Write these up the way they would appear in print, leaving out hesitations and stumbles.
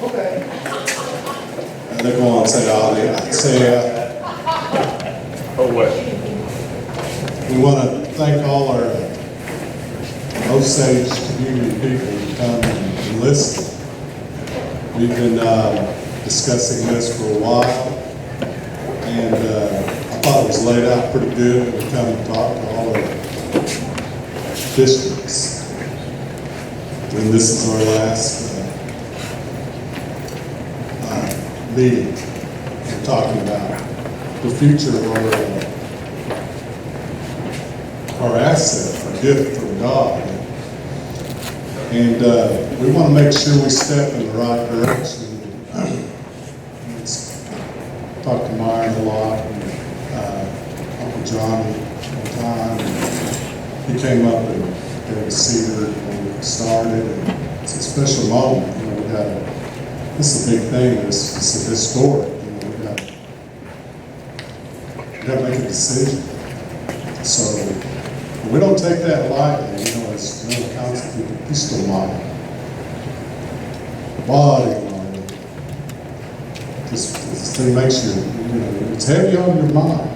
Okay. They go on and say, we want to thank all our Osage community people who come and listen. We've been discussing this for a while, and I thought it was laid out pretty good to come and talk to all our districts. And this is our last meeting. We're talking about the future of our asset, our gift from God. And we want to make sure we step in the right direction. Talked to Myron a lot, and Uncle Johnny one time. He came up and gave a cedar when we started. And it's a special moment. You know, this is a big thing. It's historic. You know, we got to make a decision. So we don't take that lightly. You know, it's a constituted pistol model. Body model. This thing makes you, it's heavy on your mind.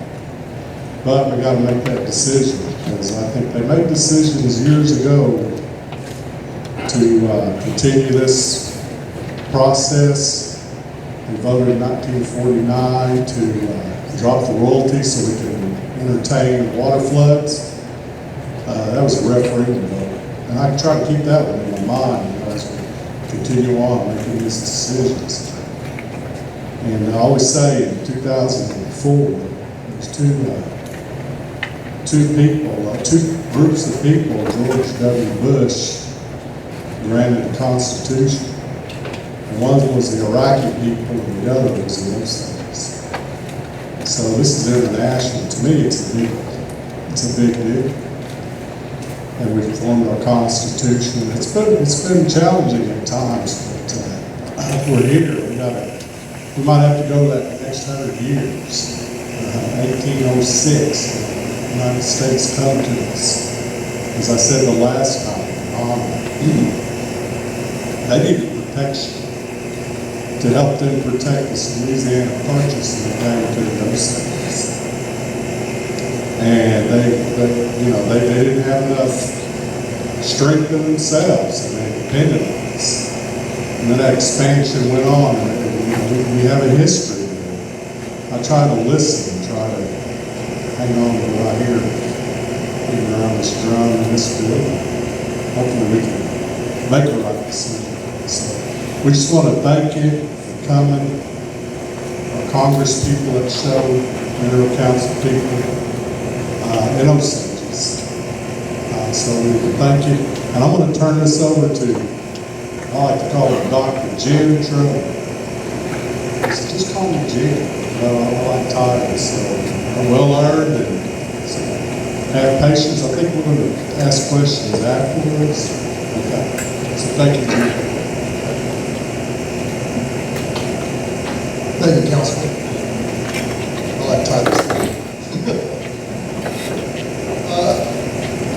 But we got to make that decision, because I think they made decisions years ago to continue this process. We voted in 1949 to drop the royalty so we can entertain water floods. That was a referendum vote. And I try to keep that one in my mind as we continue on making these decisions. And I always say in 2004, there was two groups of people, George W. Bush granted the Constitution. And one was the Iraqi people, and the other was the Osage. So this is international. To me, it's a big deal. And we've formed our Constitution. It's been challenging at times, but we're here. We might have to go that next 100 years. 1806, the United States come to us. As I said the last time, they needed protection to help them protect this Louisiana Purchase and the came to the Osage. And they didn't have enough strength in themselves, and they depended on us. And then that expansion went on, and we have a history there. I try to listen, try to hang on to what I hear even around this drum in this building. Hopefully we can make the right decision. So we just want to thank you for coming, our Congress people that showed, Mineral Council people, and Osages. So we thank you. And I'm going to turn this over to, I like to call it Dr. Jim Trumly. Just call me Jim. I like titles, so I'm well learned, and so have patience. I think we're going to ask questions afterwards. Okay. So thank you, Jim. Thank you, Councilman. I like titles.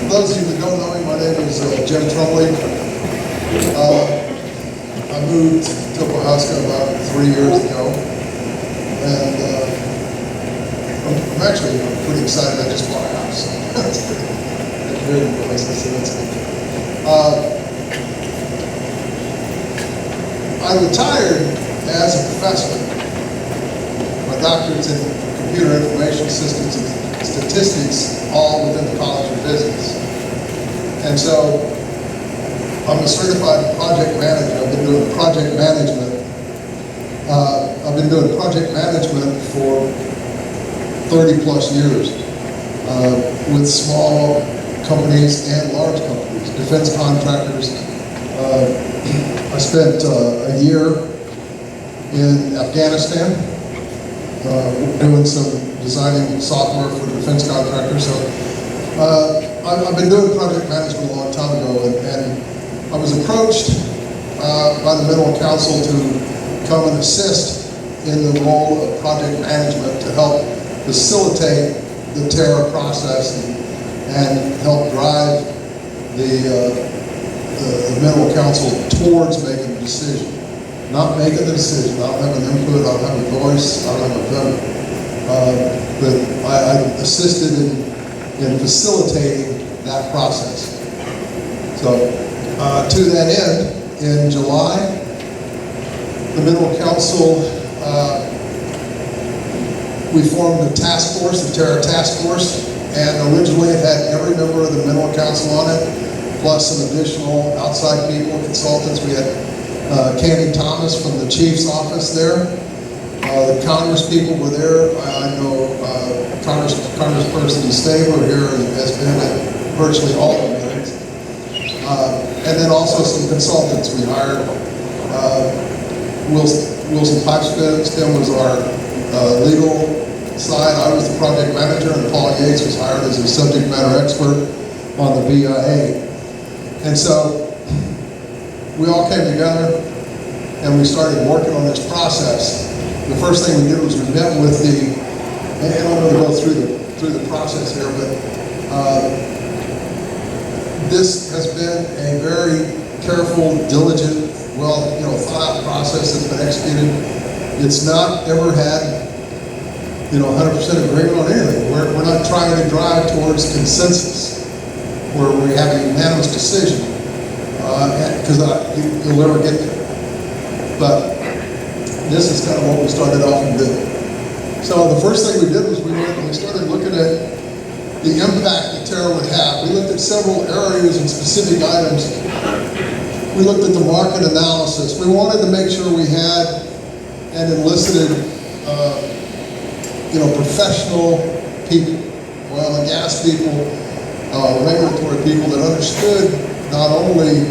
For those of you that don't know me, my name is Jim Trumly. I moved to Pawhuska about 3 years ago, and I'm actually pretty excited. I just bought a house. That's very nice. I retired as a professor. My doctorate's in computer information systems and statistics, all within the College of Business. And so I'm a certified project manager. I've been doing project management. For 30 plus years with small companies and large companies, defense contractors. I spent a year in Afghanistan doing some designing software for defense contractors. So I've been doing project management a long time ago, and I was approached by the Mineral Council to come and assist in the role of project management to help facilitate the Terra process and help drive the the mineral council towards making a decision. Not making the decision, I don't have an input, I don't have a voice, I don't have a vote. But I assisted in facilitating that process. So, to that end, in July, the Mineral Council, we formed a task force, the Terra task force, and originally it had every member of the Mineral Council on it, plus some additional outside people, consultants. We had Candy Thomas from the chief's office there. The Congress people were there. I know Congressperson Staver here has been at virtually all the meetings. And then also some consultants. We hired Wilson Pipestem was our legal side. I was the project manager, and Paul Yates was hired as a subject matter expert on the BIA. And so we all came together and we started working on this process. The first thing we did was we met with the, and I'm going to go through the process here, but this has been a very careful, diligent, thought out process that's been executed. It's not ever had 100% agreement on anything. We're not trying to drive towards consensus where we have a unanimous decision, because you'll never get there. But this is kind of what we started off and did. So the first thing we did was we went and we started looking at the impact that Terra would have. We looked at several areas and specific items. We looked at the market analysis. We wanted to make sure we had and enlisted professional people, oil and gas people, regulatory people that understood not only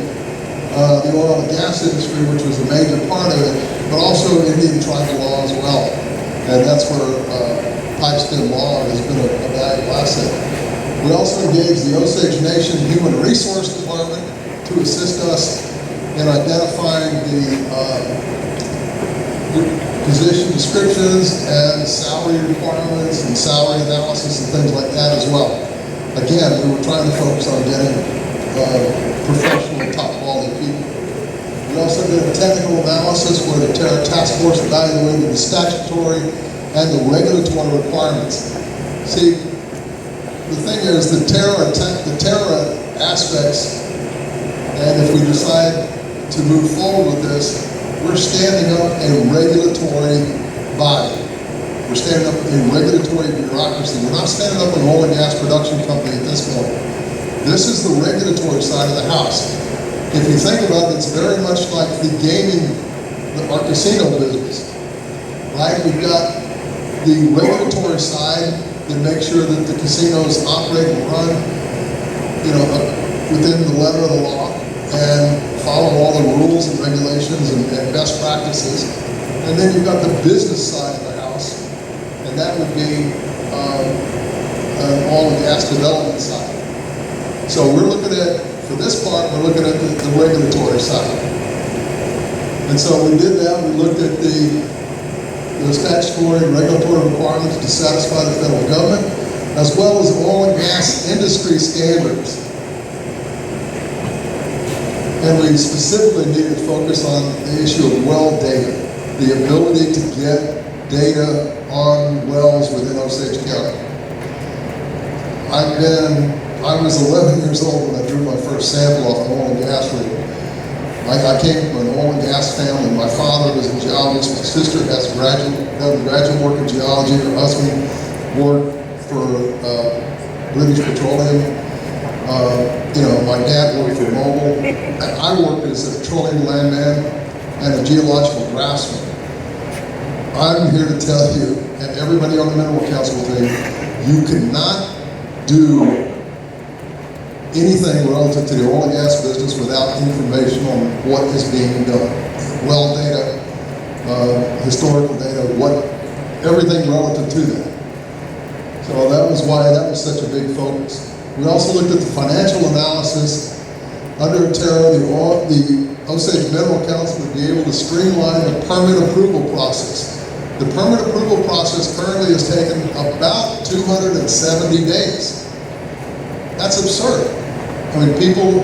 the oil and gas industry, which was a major part of it, but also Indian tribal law as well. And that's where Pipestem law has been a valuable asset. We also engaged the Osage Nation Human Resource Department to assist us in identifying the position descriptions and salary requirements and salary analysis and things like that as well. Again, we were trying to focus on getting professional, top quality people. We also did a technical analysis where the Terra task force evaluated the statutory and the regulatory requirements. See, the thing is the Terra aspects, and if we decide to move forward with this, we're standing up a regulatory body. We're standing up a regulatory bureaucracy. We're not standing up an oil and gas production company at this point. This is the regulatory side of the house. If you think about it, it's very much like the gaming, our casino business, right? We've got the regulatory side that makes sure that the casinos operate and run, within the letter of the law and follow all the rules and regulations and best practices. And then you've got the business side of the house, and that would be an oil and gas development side. So we're looking at, for this part, we're looking at the regulatory side. And so we did that. We looked at the statutory and regulatory requirements to satisfy the federal government, as well as oil and gas industry standards. And we specifically needed to focus on the issue of well data, the ability to get data on wells within Osage County. I was 11 years old when I drew my first sample off an oil and gas rig. I came from an oil and gas family. My father was a geologist. My sister has done graduate work in geology. Her husband worked for British Petroleum. My dad worked for Mobil. I worked as a petroleum landman and a geological draftsman. I'm here to tell you, and everybody on the Mineral Council will tell you, you cannot do anything relative to the oil and gas business without information on what is being done. Well data, historical data, everything relative to that. So that was why that was such a big focus. We also looked at the financial analysis. Under Terra, the Osage Mineral Council would be able to streamline the permit approval process. The permit approval process currently has taken about 270 days. That's absurd. I mean, people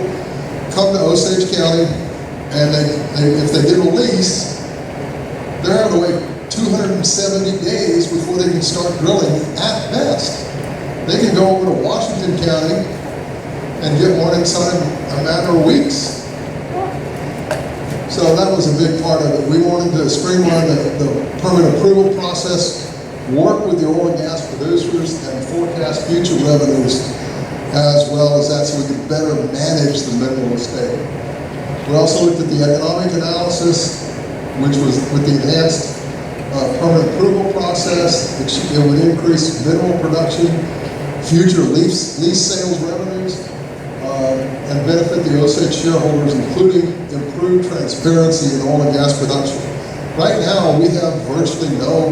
come to Osage County, and if they get a lease, they're having to wait 270 days before they can start drilling at best. They can go over to Washington County and get one inside a matter of weeks. So that was a big part of it. We wanted to streamline the permit approval process, work with the oil and gas producers, and forecast future revenues, as well as that, so we could better manage the mineral estate. We also looked at the economic analysis, which was with the enhanced permit approval process. It would increase mineral production, future lease sales revenues, and benefit the Osage shareholders, including improved transparency in oil and gas production. Right now, we have virtually no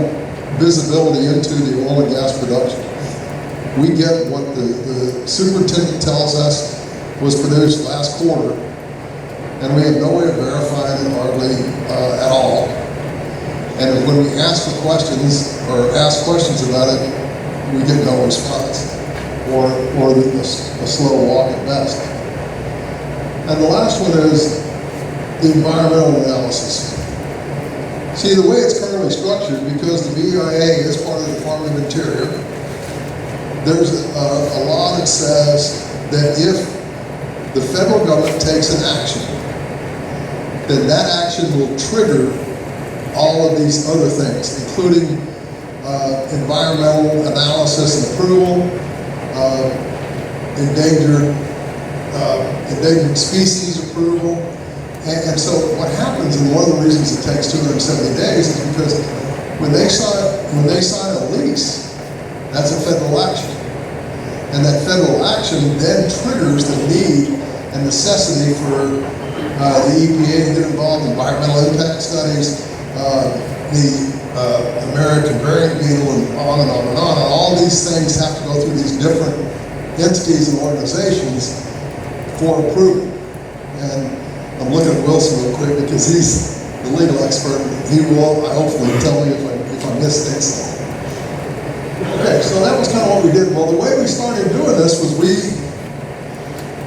visibility into the oil and gas production. We get what the superintendent tells us was produced last quarter, and we have no way of verifying it hardly at all. And when we ask for questions, or ask questions about it, we get no response, or a slow walk at best. And the last one is the environmental analysis. See, the way it's currently structured, because the BIA is part of the Department of Interior, there's a law that says that if the federal government takes an action, then that action will trigger all of these other things, including environmental analysis and approval, endangered species approval. And so what happens, and one of the reasons it takes 270 days, is because when they sign a lease, that's a federal action. And that federal action then triggers the need and necessity for the EPA to get involved in environmental impact studies, the American variant beetle, and on and on and on. And all these things have to go through these different entities and organizations for approval. And I'm looking at Wilson real quick because he's the legal expert. He will hopefully tell me if I misstate something. Okay, so that was kind of what we did. Well, the way we started doing this was we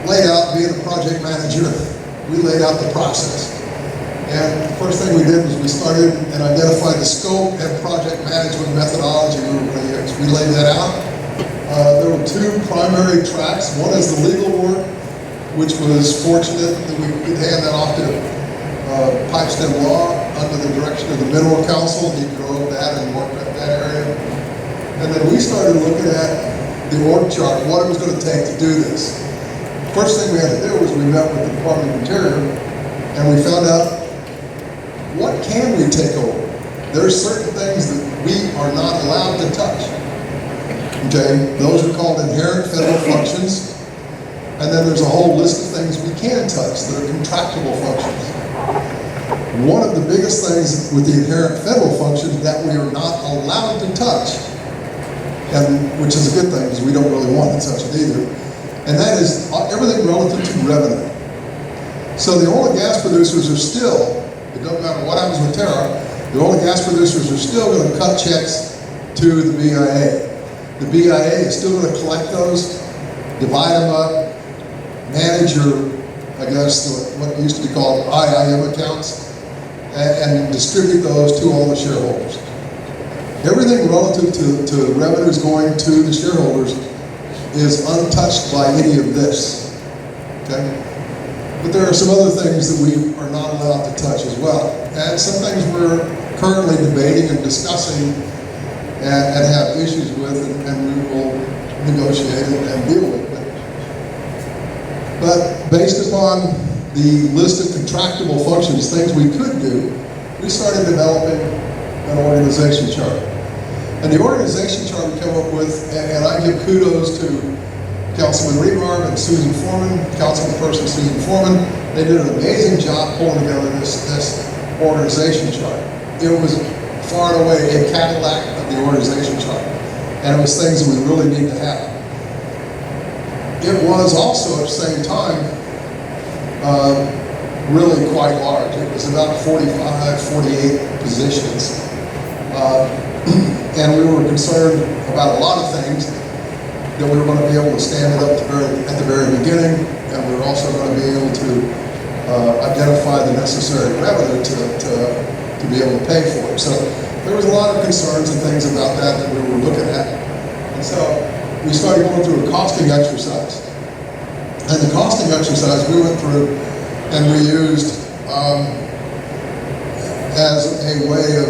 laid out, being a project manager, we laid out the process. And the first thing we did was we started and identified the scope and project management methodology we were going to use. We laid that out. There were two primary tracks. One is the legal work, which was fortunate that we could hand that off to Pipestem Law under the direction of the Mineral Council. He drove that and worked at that area. And then we started looking at the org chart, what it was going to take to do this. First thing we had to do was we met with the Department of Interior, and we found out, what can we take over? There are certain things that we are not allowed to touch. Okay, those are called inherent federal functions. And then there's a whole list of things we can touch that are contractible functions. One of the biggest things with the inherent federal functions that we are not allowed to touch, and which is a good thing because we don't really want to touch it either, and that is everything relative to revenue. So the oil and gas producers are still, it doesn't matter what happens with Terra, the oil and gas producers are still going to cut checks to the BIA. The BIA is still going to collect those, divide them up, manage your, I guess, what used to be called IIM accounts, and distribute those to all the shareholders. Everything relative to revenues going to the shareholders is untouched by any of this, okay? But there are some other things that we are not allowed to touch as well. And some things we're currently debating and discussing and have issues with, and we will negotiate and deal with. But based upon the list of contractible functions, things we could do, we started developing an organization chart. And the organization chart we came up with, and I give kudos to Councilman Rebarb and Susan Foreman, Councilperson Susan Foreman. They did an amazing job pulling together this organization chart. It was far and away a Cadillac of the organization chart. And it was things that we really need to have. It was also, at the same time, really quite large. It was about 45, 48 positions. And we were concerned about a lot of things, that we were going to be able to stand it up at the very beginning, and we're also going to be able to identify the necessary revenue to be able to pay for it. So there was a lot of concerns and things about that we were looking at. And so we started going through a costing exercise. And the costing exercise we went through and we used as a way of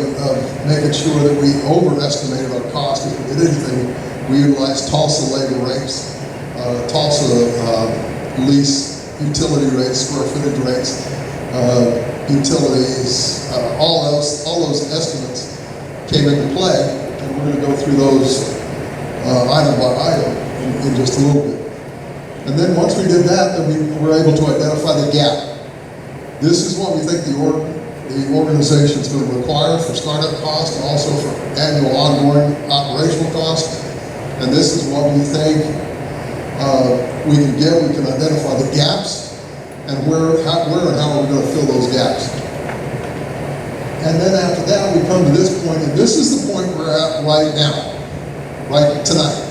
making sure that we overestimated our cost. If we did anything, we utilized Tulsa labor rates, Tulsa lease utility rates, square footage rates, utilities, all those estimates came into play, and we're going to go through those item by item in just a little bit. And then once we did that, then we were able to identify the gap. This is what we think the organization is going to require for startup costs and also for annual ongoing operational costs. And this is what we think we can get. We can identify the gaps and where and how are we going to fill those gaps. And then after that, we come to this point, and this is the point we're at right now, right tonight.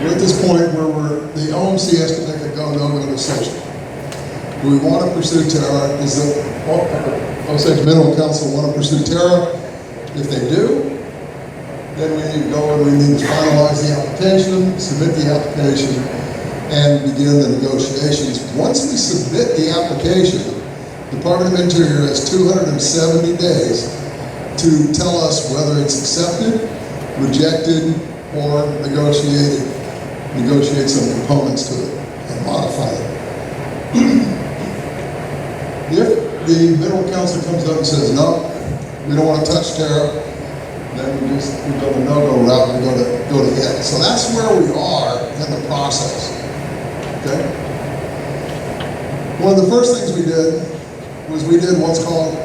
We're at this point where the OMC has to make a go-no-go decision. Do we want to pursue Terra? Does the Osage Mineral Council want to pursue Terra? If they do, then we need to go and we need to finalize the application, submit the application, and begin the negotiations. Once we submit the application, the Department of Interior has 270 days to tell us whether it's accepted, rejected, or negotiate some components to it and modify it. If the Mineral Council comes up and says, no, we don't want to touch Terra, then we go the no-go route and go to it. So that's where we are in the process. Okay? One of the first things we did was we did what's called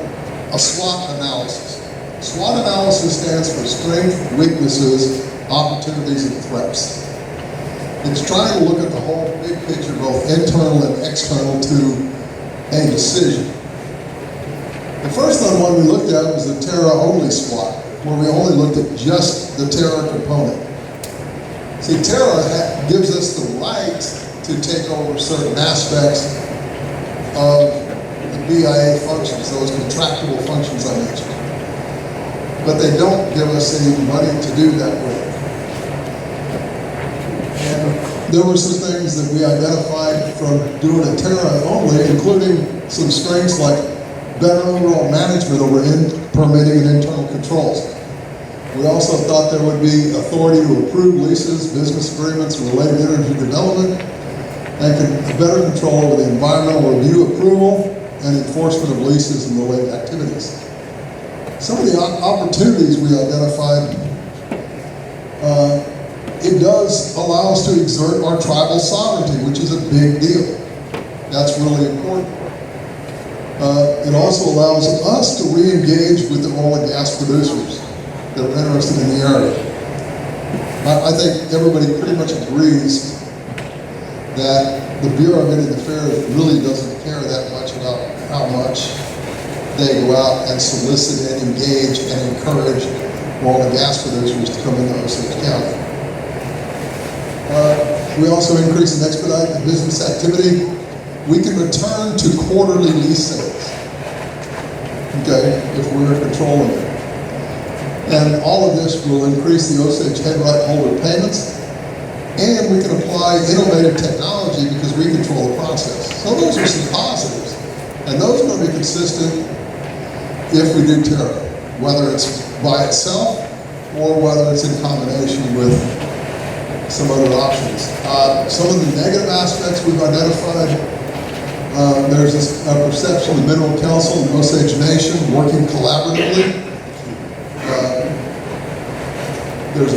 a SWOT analysis. SWOT analysis stands for strengths, weaknesses, opportunities, and threats. It's trying to look at the whole big picture, both internal and external, to a decision. The first one we looked at was the Terra-only SWOT, where we only looked at just the Terra component. See, Terra gives us the right to take over certain aspects of the BIA functions, those contractual functions I mentioned. But they don't give us any money to do that with. And there were some things that we identified from doing a Terra only, including some strengths like better overall management over permitting and internal controls. We also thought there would be authority to approve leases, business agreements, and related energy development, and better control over the environmental review approval and enforcement of leases and related activities. Some of the opportunities we identified, it does allow us to exert our tribal sovereignty, which is a big deal. That's really important. It also allows us to re-engage with the oil and gas producers that are interested in the area. I think everybody pretty much agrees that the Bureau of Indian Affairs really doesn't care that much about how much they go out and solicit and engage and encourage oil and gas producers to come into Osage County. We also increase and expedite the business activity. We can return to quarterly lease sales, okay, if we're controlling it. And all of this will increase the Osage head right holder payments, and we can apply innovative technology because we control the process. So those are some positives, and those are going to be consistent if we do Terra, whether it's by itself or whether it's in combination with some other options. Some of the negative aspects we've identified, there's a perception of the Mineral Council and Osage Nation working collaboratively. There's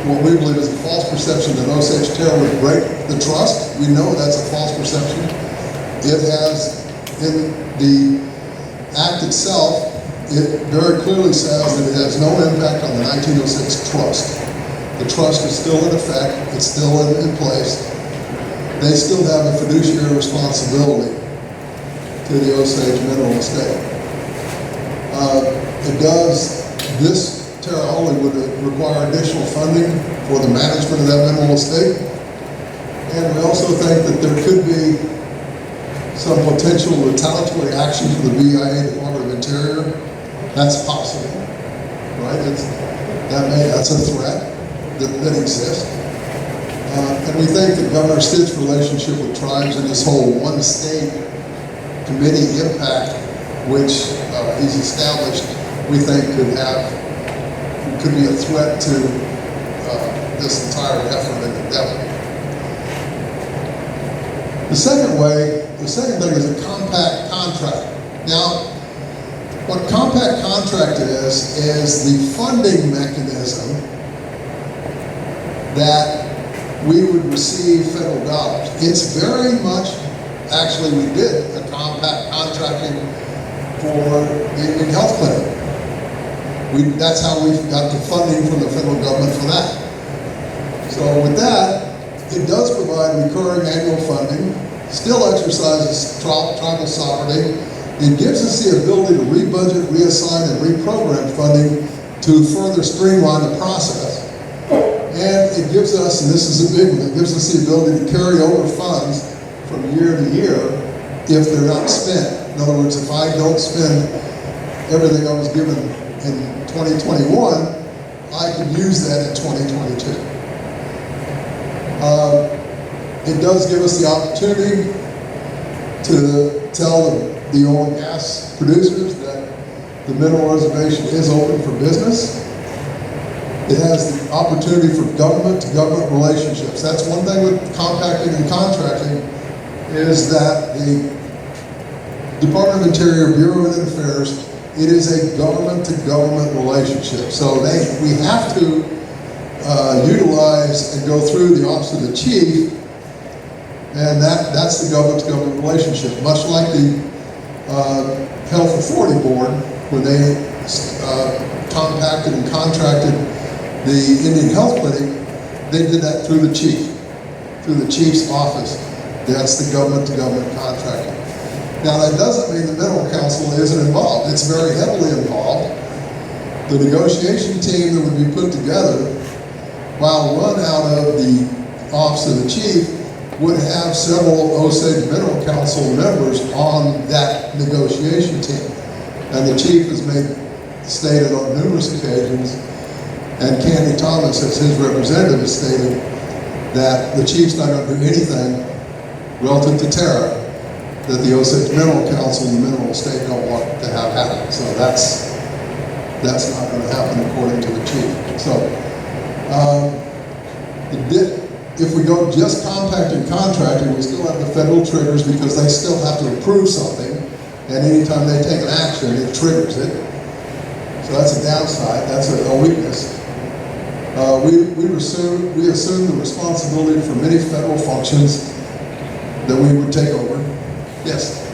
what we believe is a false perception that Osage Terra would break the trust. We know that's a false perception. It has, in the Act itself, it very clearly says that it has no impact on the 1906 trust. The trust is still in effect, it's still in place. They still have a fiduciary responsibility to the Osage mineral estate. This Terra only would require additional funding for the management of that mineral estate. And we also think that there could be some potential retaliatory action from the BIA, Department of Interior. That's possible, right? That's a threat that exists. And we think that Governor Stitt's relationship with tribes and this whole one state committee impact, which he's established, we think could be a threat to this entire effort and endeavor. The second thing is a compact contract. Now, what compact contract is the funding mechanism that we would receive federal dollars. It's very much, actually we did a compact contracting for the Indian Health Clinic. That's how we got the funding from the federal government for that. So with that, it does provide recurring annual funding, still exercises tribal sovereignty. It gives us the ability to rebudget, reassign, and reprogram funding to further streamline the process. And it gives us, and this is a big one, it gives us the ability to carry over funds from year to year if they're not spent. In other words, if I don't spend everything I was given in 2021, I can use that in 2022. It does give us the opportunity to tell the oil and gas producers that the mineral reservation is open for business. It has the opportunity for government-to-government relationships. That's one thing with compacting and contracting, is that the Department of Interior, Bureau of Indian Affairs, it is a government-to-government relationship. So we have to utilize and go through the Office of the Chief, and that's the government-to-government relationship. Much like the Health Authority Board, when they compacted and contracted the Indian Health Clinic, they did that through the chief, through the chief's office. That's the government-to-government contracting. Now, that doesn't mean the Mineral Council isn't involved. It's very heavily involved. The negotiation team that would be put together, while run out of the Office of the Chief, would have several Osage Mineral Council members on that negotiation team. And the chief has stated on numerous occasions, and Candy Thomas, as his representative, has stated that the chief's not going to do anything relative to Terra that the Osage Mineral Council and the mineral estate don't want to have happen. So that's not going to happen according to the chief. So if we go just compacting contracting, we still have the federal triggers because they still have to approve something, and anytime they take an action, it triggers it. So that's a downside, that's a weakness. We assume the responsibility for many federal functions that we would take over. Yes?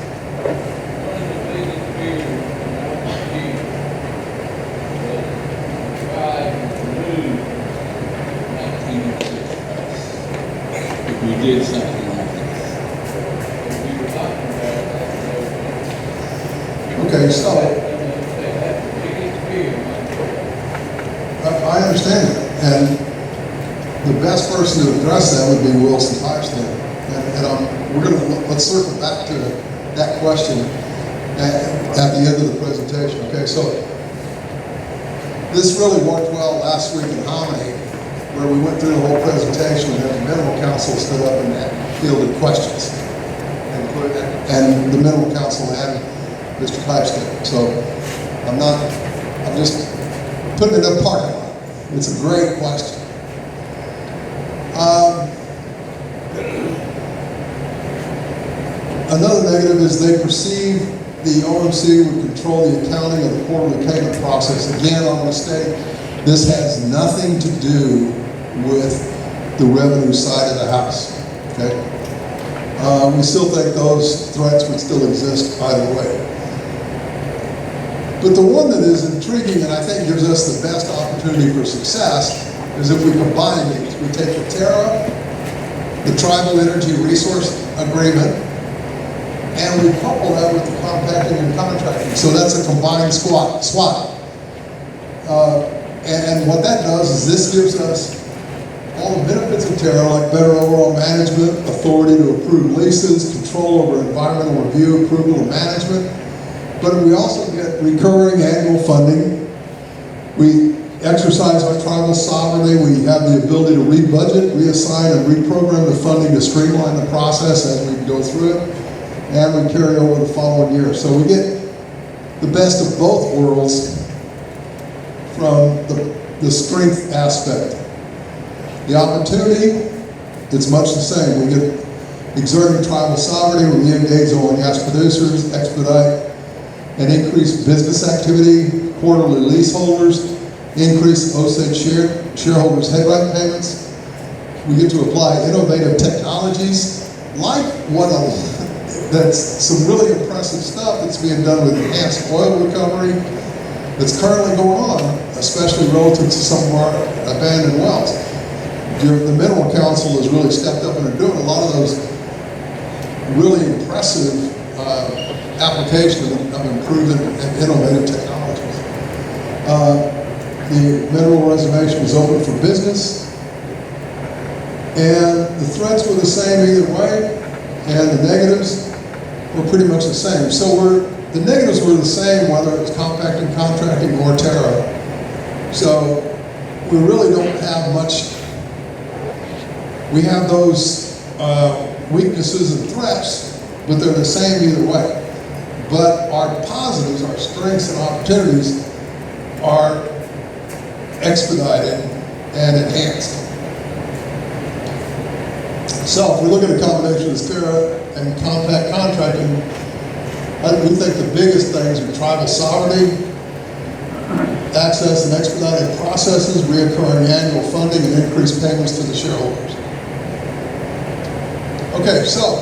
We did something like this. Okay, so I understand it, and the best person to address that would be Wilson Pipestein. And let's circle back to that question at the end of the presentation. Okay, so this really worked well last week in Hominy, where we went through the whole presentation and the Mineral Council stood up and fielded questions. And the Mineral Council and Mr. Pipestein. So I'm just putting it in a parking lot. It's a great question. Another negative is they perceive the OMC would control the accounting of the quarterly payment process. Again, I'm going to state, this has nothing to do with the revenue side of the house. Okay? We still think those threats would still exist either way. But the one that is intriguing and I think gives us the best opportunity for success is if we combine these. We take the Terra, the Tribal Energy Resource Agreement, and we couple that with the compacting and contracting. So that's a combined SWAT. And what that does is this gives us all the benefits benefits of Terra, like better overall management, authority to approve leases, control over environmental review, approval, and management. But we also get recurring annual funding. We exercise our tribal sovereignty. We have the ability to rebudget, reassign, and reprogram the funding to streamline the process as we go through it. And we carry over the following year. So we get the best of both worlds from the strength aspect. The opportunity, it's much the same. We get exerting tribal sovereignty, we re-engage oil and gas producers, expedite and increase business activity, quarterly leaseholders, increase Osage shareholders' headright payments. We get to apply innovative technologies, like that's some really impressive stuff that's being done with enhanced oil recovery that's currently going on, especially relative to some of our abandoned wells. The Mineral Council has really stepped up and are doing a lot of those really impressive application of improved and innovative technologies. The mineral reservation is open for business, and the threats were the same either way, and the negatives were pretty much the same. So the negatives were the same whether it was compacting, contracting, or Terra. So we really don't have much. We have those weaknesses and threats, but they're the same either way. But our positives, our strengths and opportunities are expedited and enhanced. So if we look at a combination of Terra and compact contracting, we think the biggest things are tribal sovereignty, access and expedited processes, reoccurring annual funding, and increased payments to the shareholders. Okay, so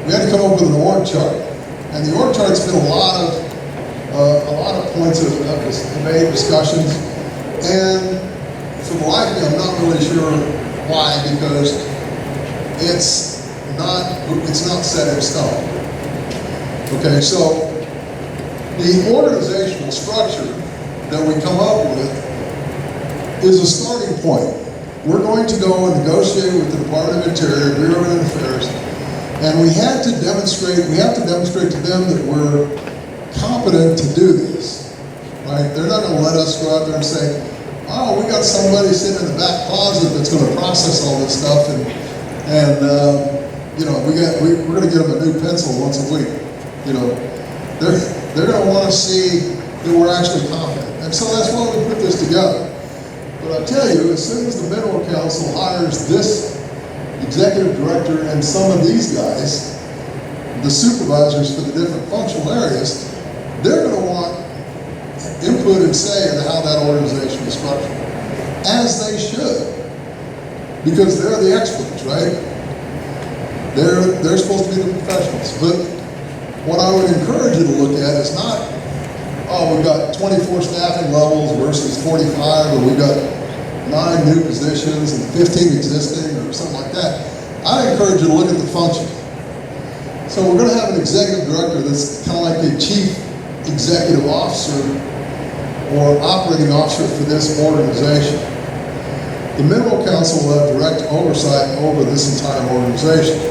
we had to come up with an org chart, and the org chart's been a lot of points of debate, discussions, and for the life of me, I'm not really sure why, because it's not set in stone. Okay, so the organizational structure that we come up with is a starting point. We're going to go and negotiate with the Department of Interior, Bureau of Indian Affairs, and we have to demonstrate to them that we're competent to do this, right? They're not going to let us go out there and say, oh, we got somebody sitting in the back closet that's going to process all this stuff, and you know, we're going to get them a new pencil once a week. You know, they're going to want to see that we're actually competent, and so that's why we put this together. But I tell you, as soon as the Mineral Council hires this executive director and some of these guys, the supervisors for the different functional areas, they're going to want input and say into how that organization is structured, as they should, because they're the experts, right? They're supposed to be the professionals. But what I would encourage you to look at is not, oh, we've got 24 staffing levels versus 45, or we've got 9 new positions and 15 existing, or something like that. I encourage you to look at the function. So we're going to have an executive director that's kind of like the chief executive officer or operating officer for this organization. The Mineral Council will have direct oversight over this entire organization.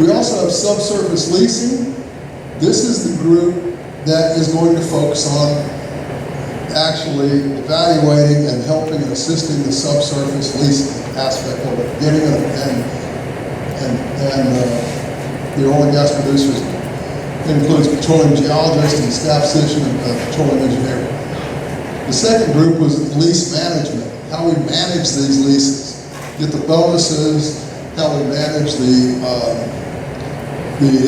We also have Subsurface Leasing. This is the group that is going to focus on actually evaluating and helping and assisting the subsurface leasing aspect of it, getting the oil and gas producers. It includes petroleum geologists and staff physician and petroleum engineer. The second group was lease management, how we manage these leases, get the bonuses, how we manage the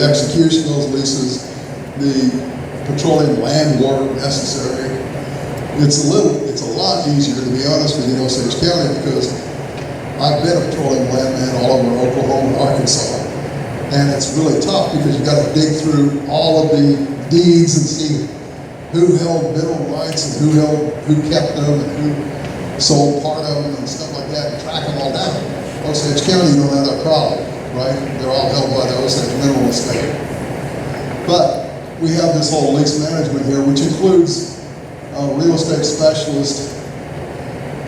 execution of those leases, the petroleum land work necessary. It's a lot easier, to be honest with you, in Osage County, because I've been a petroleum landman all over Oklahoma and Arkansas, and it's really tough because you got to dig through all of the deeds and see who held mineral rights and who kept them and who sold part of them and stuff like that, and track them all down. Osage County, you don't have that problem, right? They're all held by the Osage Mineral Estate. But we have this whole lease management here, which includes a real estate specialist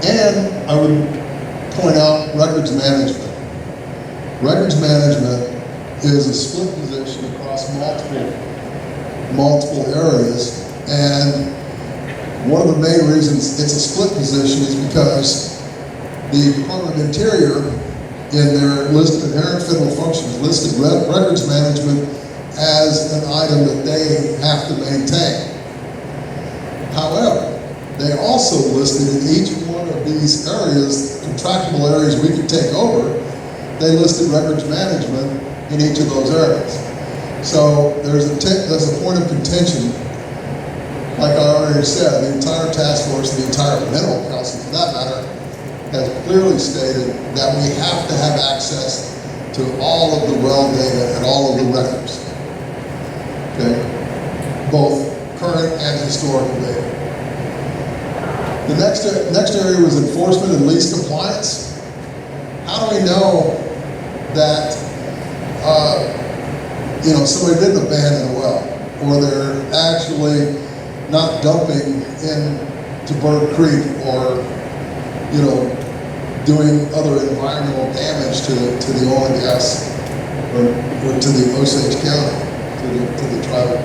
And I would point out records management. Records management is a split position across multiple areas, and one of the main reasons it's a split position is because the Department of Interior, in their list of inherent federal functions, listed records management as an item that they have to maintain. However, they also listed in each one of these areas, contractable areas we could take over, they listed records management in each of those areas. So there's a point of contention. Like I already said, the entire task force, the entire mineral council for that matter, has clearly stated that we have to have access to all of the well data and all of the records. Okay? Both current and historical data. The next area was enforcement and lease compliance. How do we know that somebody didn't abandon a well, or they're actually not dumping into Bird Creek, or doing other environmental damage to the oil and gas, or to the Osage County, to the tribal.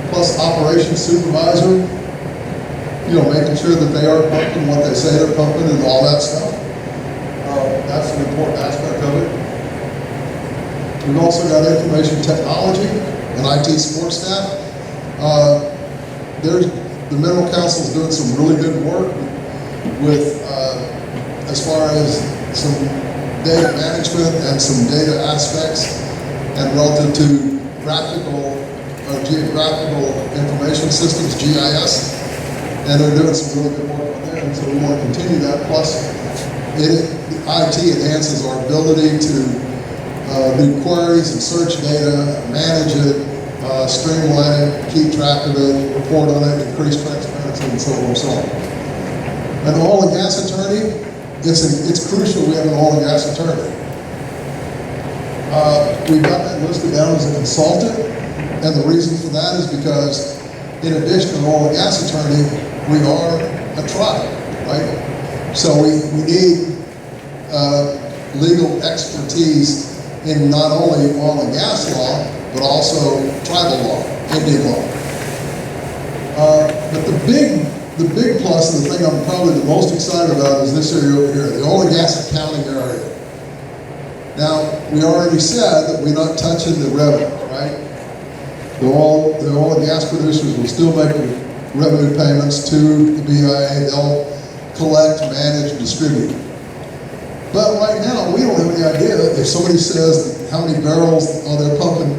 Plus operations supervisor, making sure that they are pumping what they say they're pumping and all that stuff. That's an important aspect of it. We've also got information technology and IT support staff. The Mineral Council is doing some really good work with, as far as some data management and some data aspects, and relative to geographical information systems, GIS. And they're doing some really good work on there, and so we want to continue that. Plus, IT enhances our ability to do queries and search data, manage it, streamline it, keep track of it, report on it, increase transparency, and so on and so on. An oil and gas attorney, it's crucial we have an oil and gas attorney. We've got that listed down as a consultant, and the reason for that is because in addition to an oil and gas attorney, we are a tribe, right? So we need legal expertise in not only oil and gas law, but also tribal law, Indian law. But the big plus, and the thing I'm probably the most excited about, is this area over here, the oil and gas accounting area. Now, we already said that we're not touching the revenue, right? The oil and gas producers will still make revenue payments to the BIA. They'll collect, manage, and distribute. But right now, we don't have any idea if somebody says how many barrels, they're pumping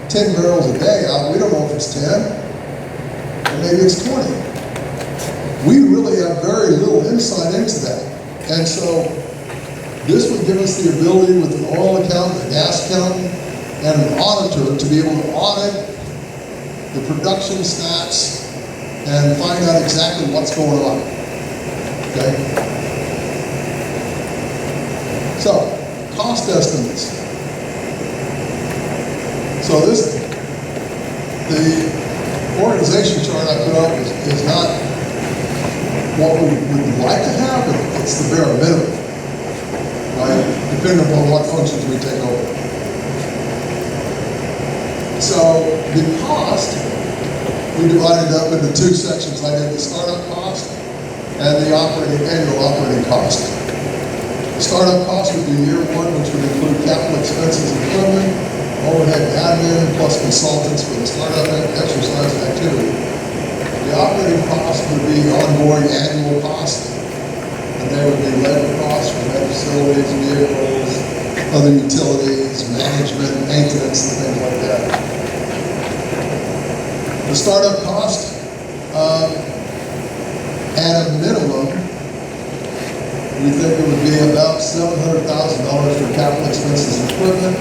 10 barrels a day out. We don't know if it's 10, or maybe it's 20. We really have very little insight into that. And so this would give us the ability with an oil accountant, a gas accountant, and an auditor to be able to audit the production stats and find out exactly what's going on. Okay? So, cost estimates. So the organization chart I put up is not what we would like to have, but it's the bare minimum, right? Depending upon what functions we take over. So the cost, we divided up into two sections. I did the startup cost and the annual operating cost. The startup cost would be year one, which would include capital expenses and equipment, overhead and admin, plus consultants for the startup exercise and activity. The operating cost would be ongoing annual cost, and they would be labor costs for facilities, vehicles, other utilities, management, maintenance, and things like that. The startup cost, at a minimum, we think it would be about $700,000 for capital expenses and equipment.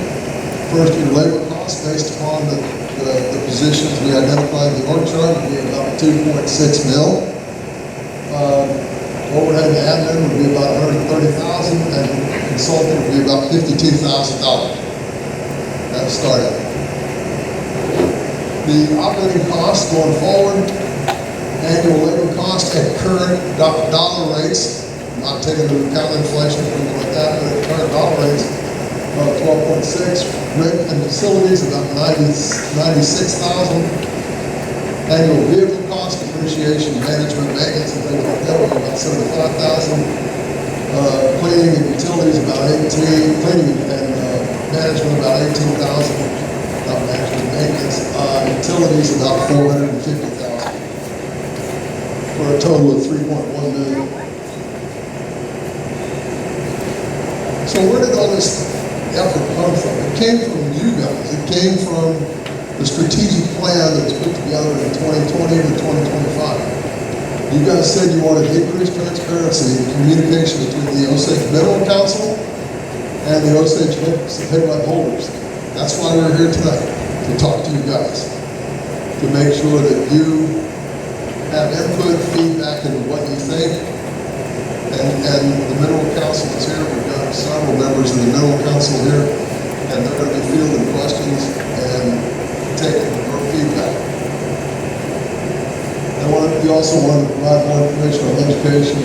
First year labor costs, based upon the positions we identified in the org chart, would be about 2.6 mil. Overhead and admin would be about $130,000, and consulting would be about $52,000. That started. The operating costs going forward Annual labor cost at current dollar rates, not taking into account inflation or anything like that, but at current dollar rates, 12.6. Rent and facilities about 96,000. Annual vehicle cost, depreciation, management, maintenance, and things like that, about 75,000. Cleaning and utilities about 18. Cleaning and management about 18,000. Not management, maintenance. Utilities about 450,000. For a total of 3.1 million. So where did all this effort come from? It came from you guys. It came from the strategic plan that was put together in 2020 to 2025. You guys said you wanted increased transparency and communication between the Osage Mineral Council and the Osage headway holders. That's why we're here tonight, to talk to you guys, to make sure that you have input, feedback into what you think. And the Mineral Council is here. We've got several members of the Mineral Council here, and they're going to be fielding questions and taking your feedback. We also want to provide more information on education,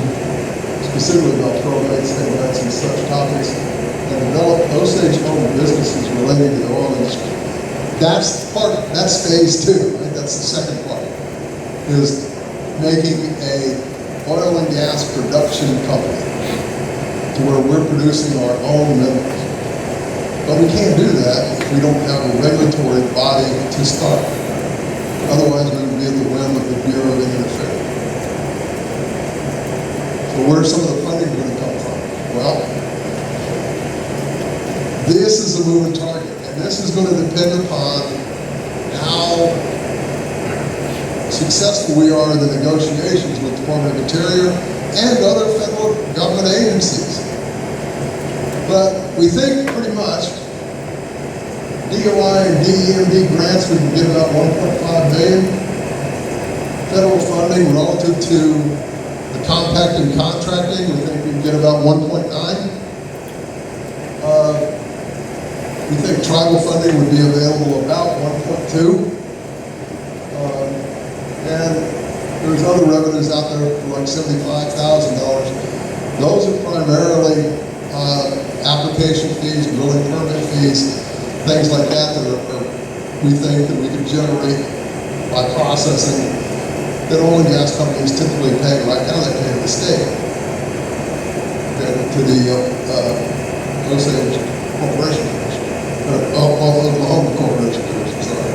specifically about probates, headlights, and such topics, and develop Osage-owned businesses related to the oil industry. That's phase 2, right? That's the second part, is making a oil and gas production company to where we're producing our own minerals. But we can't do that if we don't have a regulatory body to start. Otherwise, we would be at the whim of the Bureau of Indian Affairs. So where's some of the funding going to come from? Well, this is a moving target, and this is going to depend upon how successful we are in the negotiations with the Department of Interior and other federal government agencies. But we think pretty much DOI and DEMD grants, we can get about 1.5 million. Federal funding relative to the compact and contracting, we think we can get about 1.9. We think tribal funding would be available about 1.2. And there's other revenues out there for like $75,000. Those are primarily application fees, building permit fees, things like that we think that we can generate by processing that oil and gas companies typically pay. Right now they pay to the state, to the Osage Corporation Commission, Oklahoma Corporation Commission, sorry.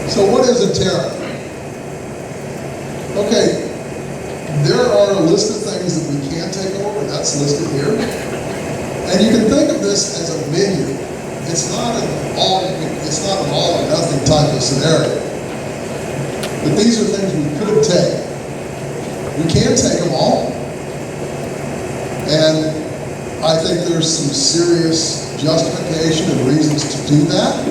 So what is a Terra? Okay, there are a list of things that we can take over, that's listed here. And you can think of this as a menu. It's not an all or nothing type of scenario. But these are things we could take. We can take them all. And I think there's some serious justification and reasons to do that.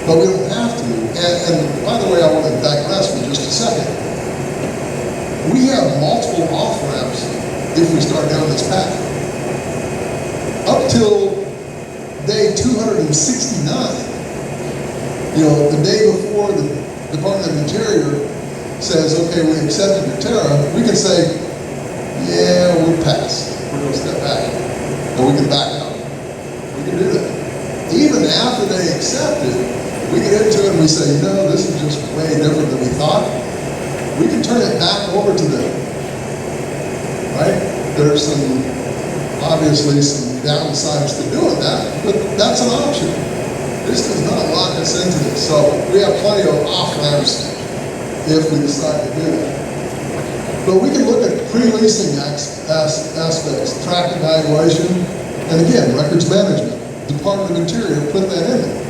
But we don't have to. And by the way, I want to digress for just a second. We have multiple off-ramps if we start down this path. Up till day 269, the day before the Department of Interior says, okay, we accepted your Terra, we can say, yeah, we'll pass. We're going to step back. Or we can back out. We can do that. Even after they accept it, we get into it and we say, this is just way different than we thought. We can turn it back over to them. Right? There's obviously some downsides to doing that, but that's an option. This does not lock us into this. So we have plenty of off-ramps if we decide to do that. But we can look at pre-leasing aspects, tract evaluation, and again, records management. Department of Interior put that in there.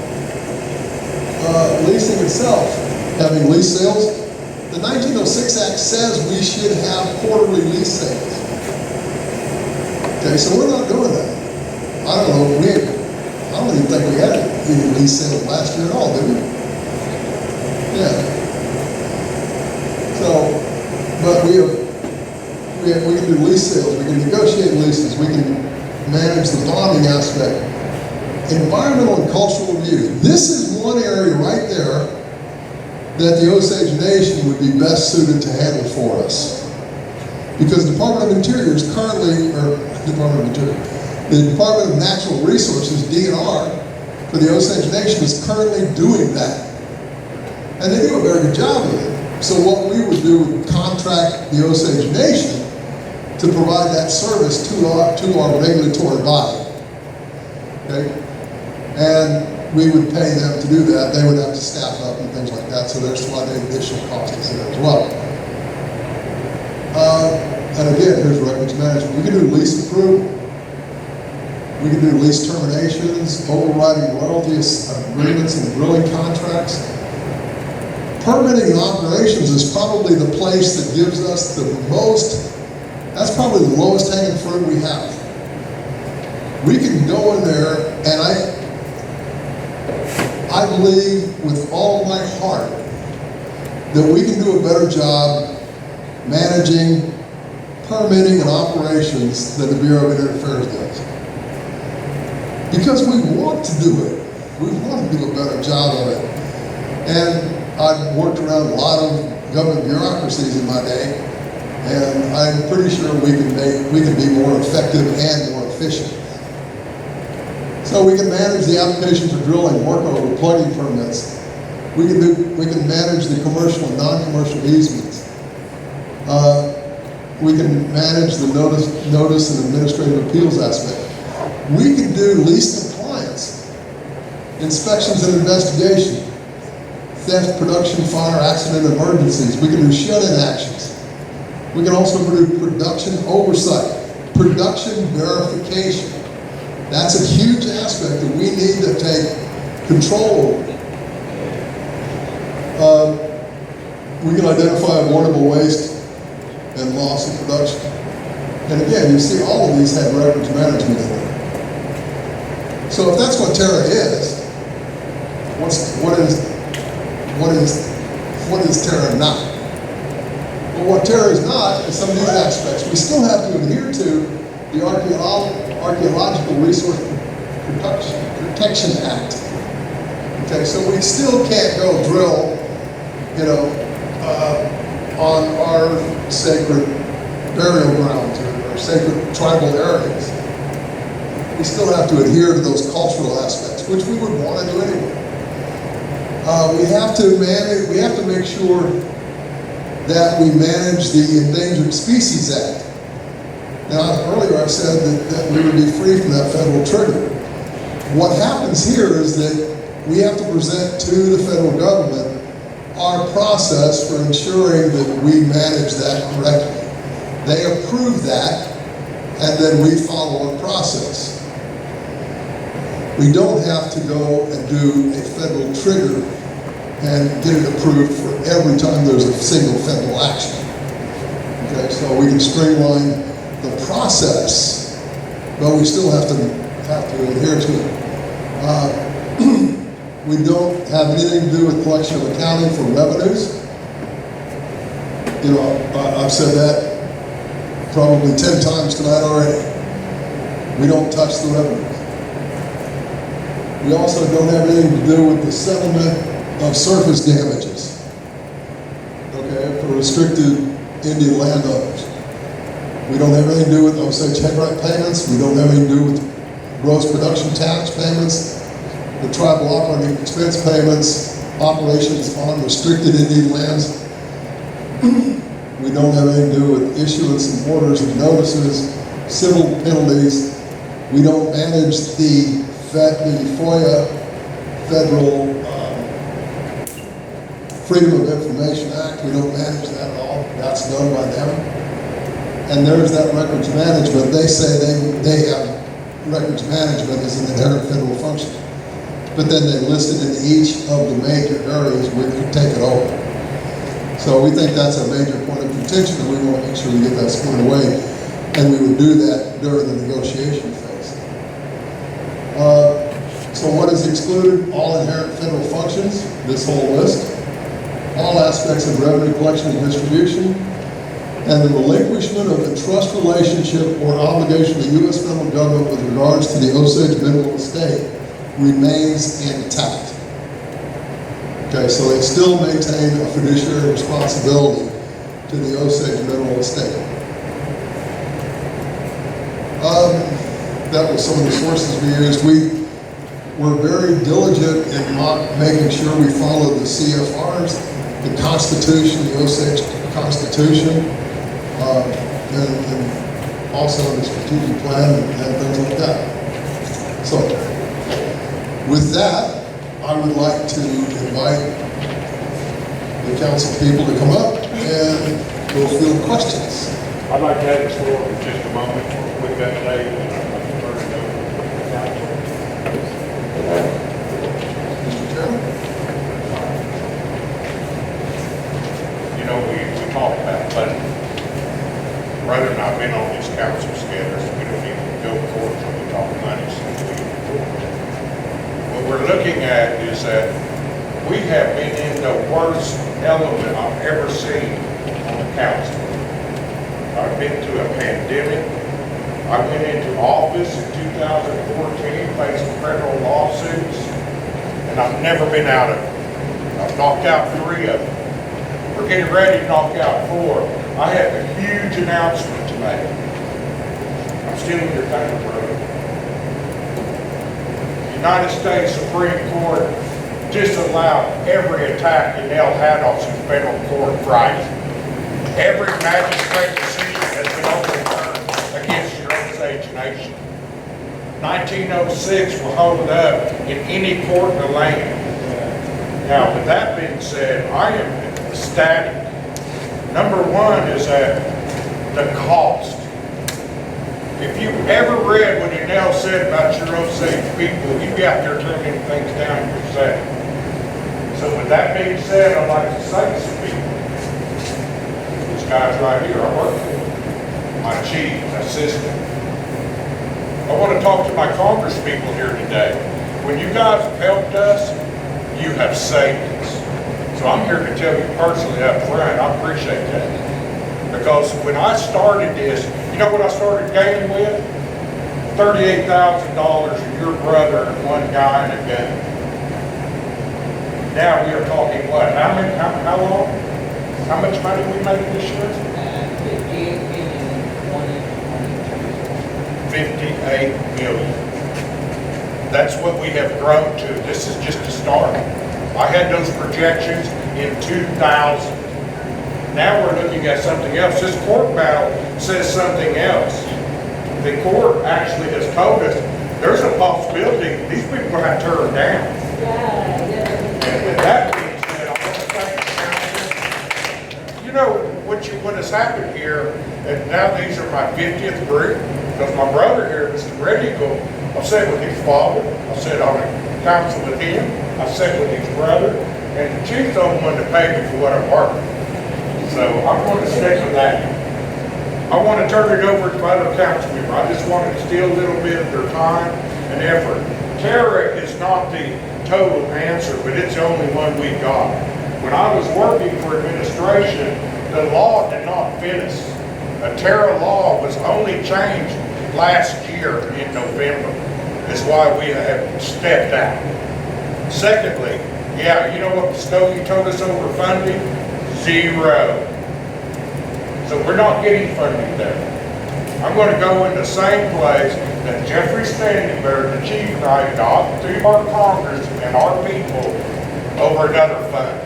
Leasing itself, having lease sales. The 1906 Act says we should have quarterly lease sales. Okay, so we're not doing that. I don't even think we had any lease sales last year at all, did we? Yeah. So, but we can do lease sales, we can negotiate leases, we can manage the bonding aspect. Environmental and cultural review. This is one area right there that the Osage Nation would be best suited to handle for us. Because the Department of Interior is currently, or Department of Interior, the Department of Natural Resources, DNR, for the Osage Nation is currently doing that. And they do a very good job of it. So what we would do would contract the Osage Nation to provide that service to our regulatory body. Okay? And we would pay them to do that. They would have to staff up and things like that, so there's why the additional cost is there as well. And again, here's records management. We can do lease approval. We can do lease terminations, overriding royalties, agreements, and drilling contracts. Permitting and operations is probably the place that gives us the most, that's probably the lowest hanging fruit we have. We can go in there, and I believe with all of my heart that we can do a better job managing permitting and operations than the Bureau of Indian Affairs does. Because we want to do it. We want to do a better job of it. And I've worked around a lot of government bureaucracies in my day, and I'm pretty sure we can be more effective and more efficient. So we can manage the application for drilling, workover, plugging permits. We can manage the commercial and non-commercial easements. We can manage the notice and administrative appeals aspect. We can do lease compliance, inspections and investigation, theft, production, fire, accident, emergencies. We can do shut-in actions. We can also do production oversight, production verification. That's a huge aspect that we need to take control over. We can identify avoidable waste and loss of production. And again, you see all of these have records management in them. So if that's what Terra is, what is Terra not? Well, what Terra is not is some of these aspects. We still have to adhere to the Archaeological Resource Protection Act. Okay, so we still can't go drill, on our sacred burial grounds or sacred tribal areas. We still have to adhere to those cultural aspects, which we would want to do anyway. We have to make sure that we manage the Endangered Species Act. Now, earlier I said that we would be free from that federal trigger. What happens here is that we have to present to the federal government our process for ensuring that we manage that correctly. They approve that, and then we follow a process. We don't have to go and do a federal trigger and get it approved for every time there's a single federal action. Okay, so we can streamline the process, but we still have to adhere to it. We don't have anything to do with collection of accounting for revenues. I've said that probably 10 times tonight already. We don't touch the revenues. We also don't have anything to do with the settlement of surface damages, okay, for restricted Indian landowners. We don't have anything to do with Osage head right payments. We don't have anything to do with gross production tax payments, the tribal operating expense payments, operations on restricted Indian lands. We don't have anything to do with issuance of orders and notices, civil penalties. We don't manage the FOIA, Federal Freedom of Information Act. We don't manage that at all. That's done by them. And there's that records management. They say they have records management as an inherent federal function. But then they listed in each of the major areas we could take it over. So we think that's a major point of contention, and we want to make sure we get that squared away. And we would do that during the negotiation phase. So what is excluded? All inherent federal functions, this whole list. All aspects of revenue collection and distribution, and the relinquishment of the trust relationship or obligation of the U.S. federal government with regards to the Osage mineral estate remains intact. Okay, so they still maintain a fiduciary responsibility to the Osage mineral estate. That was some of the sources we used. We were very diligent in making sure we followed the CFRs, the Constitution, the Osage Constitution, and also the strategic plan and things like that. So, with that, I would like to invite the council people to come up and go field questions. I'd like to have the floor for just a moment for a quick update, and I'd like to turn it over to the council. Mr. Chairman? You know, we talked about budget. Brother and I have been on this council together, so we don't even go forward when we talk money, so we can forward. What we're looking at is that we have been in the worst element I've ever seen on the council. I've been through a pandemic. I went into office in 2014, facing federal lawsuits, and I've never been out of it. I've knocked out 3 of them. We're getting ready to knock out 4. I have a huge announcement to make. I'm stealing your thunder, brother. The United States Supreme Court disallowed every attack in El Hados in federal court Friday. Every magistrate decision has been overturned against your Osage Nation. 1906 will hold up in any court in the land. Now, with that being said, I am ecstatic. Number 1 is that the cost. If you ever read what Enel said about your Osage people, you'd be out there turning things down yourself. So with that being said, I'd like to say to some people, this guy's right here, I work for him, my chief assistant. I want to talk to my Congress people here today. When you guys have helped us, you have saved us. So I'm here to tell you personally up front, I appreciate that. Because when I started this, you know what I started gaining with? $38,000 and your brother and 1 guy and a gun. Now we are talking what? How long? How much money we made this year? 58 million. That's what we have grown to. This is just a start. I had those projections in 2000. Now we're looking at something else. This court battle says something else. The court actually has told us there's a possibility these people are going to have to tear them down. And with that being said, I want to thank the council. You know, what has happened here, and now these are my 50th group, because my brother here, Mr. Red Eagle, I've sat with his father, I've sat on a council with him, I've sat with his brother, and the chief's the only one to pay me for what I'm working. So I'm going to stick with that. I want to turn it over to my other council member. I just wanted to steal a little bit of their time and effort. Terra is not the total answer, but it's the only one we got. When I was working for administration, the law did not fit us. A Terra law was only changed last year in November. That's why we have stepped out. Secondly, yeah, you know what you told us over funding? 0. So we're not getting funding there. I'm going to go in the same place that Jeffrey Standingberg, the chief, and I got through our Congress and our people over another fund.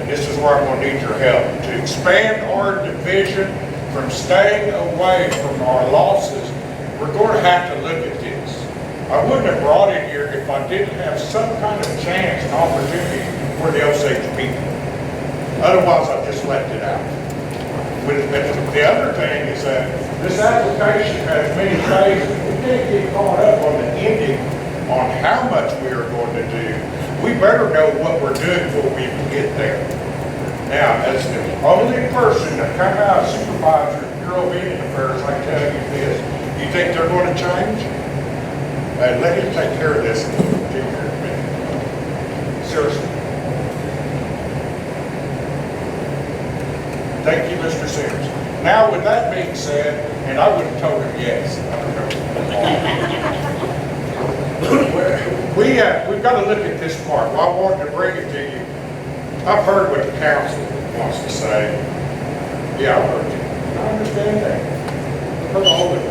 And this is where I'm going to need your help. To expand our division from staying away from our losses, we're going to have to look at this. I wouldn't have brought it here if I didn't have some kind of chance and opportunity for the Osage people. Otherwise, I've just left it out. The other thing is that this application has many phases. We can't get caught up on the ending on how much we are going to do. We better know what we're doing before we even get there. Now, as the only person that come out of Supervisor Bureau of Indian Affairs, I tell you this, you think they're going to change? Let him take care of this in a minute. Seriously. Thank you, Mr. Sims. Now, with that being said, and I would have told him yes. I don't know. we've got to look at this part. Well, I wanted to bring it to you. I've heard what the council wants to say. Yeah, I've heard you. I understand that. I've heard all of it.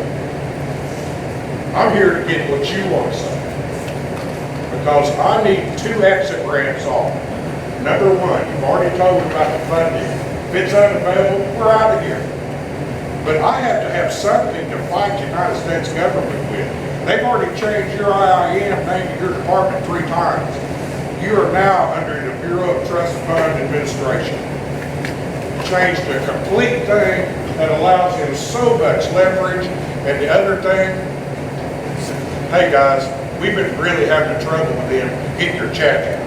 I'm here to get what you want to say. Because I need 2 exit ramps off. Number 1, you've already told me about the funding. If it's unavailable, we're out of here. But I have to have something to fight the United States government with. They've already changed your IIM name to your department 3 times. You are now under the Bureau of Trust Fund Administration. Changed the complete thing that allows him so much leverage. And the other thing, hey guys, we've been really having trouble with them getting your check out.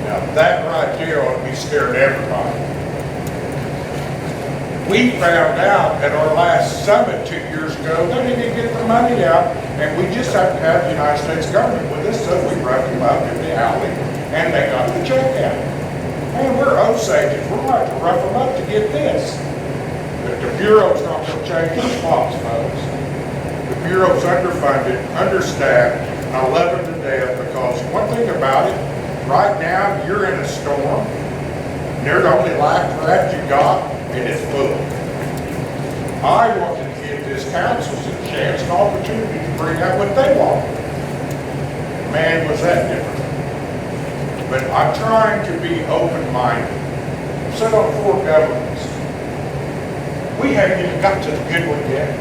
Now that right there ought to be scaring everybody. We found out at our last summit 2 years ago, they didn't even get the money out, and we just have to have the United States government with us, so we roughed them up in the alley, and they got the check out. Man, we're Osage, we're going to have to rough them up to get this. But the Bureau's not going to change the spots, folks. The Bureau's underfunded, understaffed, and I love it to death because one thing about it, right now, you're in a storm, and they're the only life raft you got, and it's full. I wanted to give this council some chance and opportunity to bring out what they want. Man, was that different. But I'm trying to be open-minded. I've sat on 4 governments. We haven't even got to the good one yet.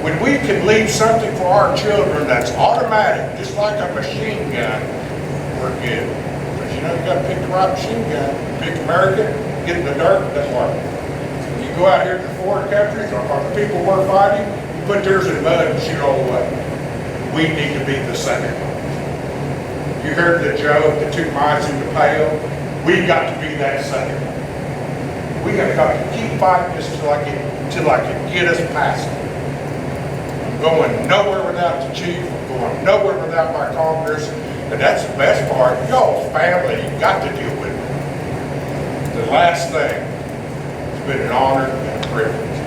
When we can leave something for our children that's automatic, just like a machine gun, we're good. But you know, you gotta pick the right machine gun. Pick America, get in the dirt, doesn't work. You go out here to the foreign countries, or the people we're fighting, you put theirs in mud and shoot all the way. We need to be the second one. You heard the joke, the 2 mice in the pail? We've got to be that second one. We have got to keep fighting this till I can get us past it. I'm going nowhere without the chief, I'm going nowhere without my Congress, and that's the best part. Y'all's family, you got to deal with it. The last thing, it's been an honor and a privilege.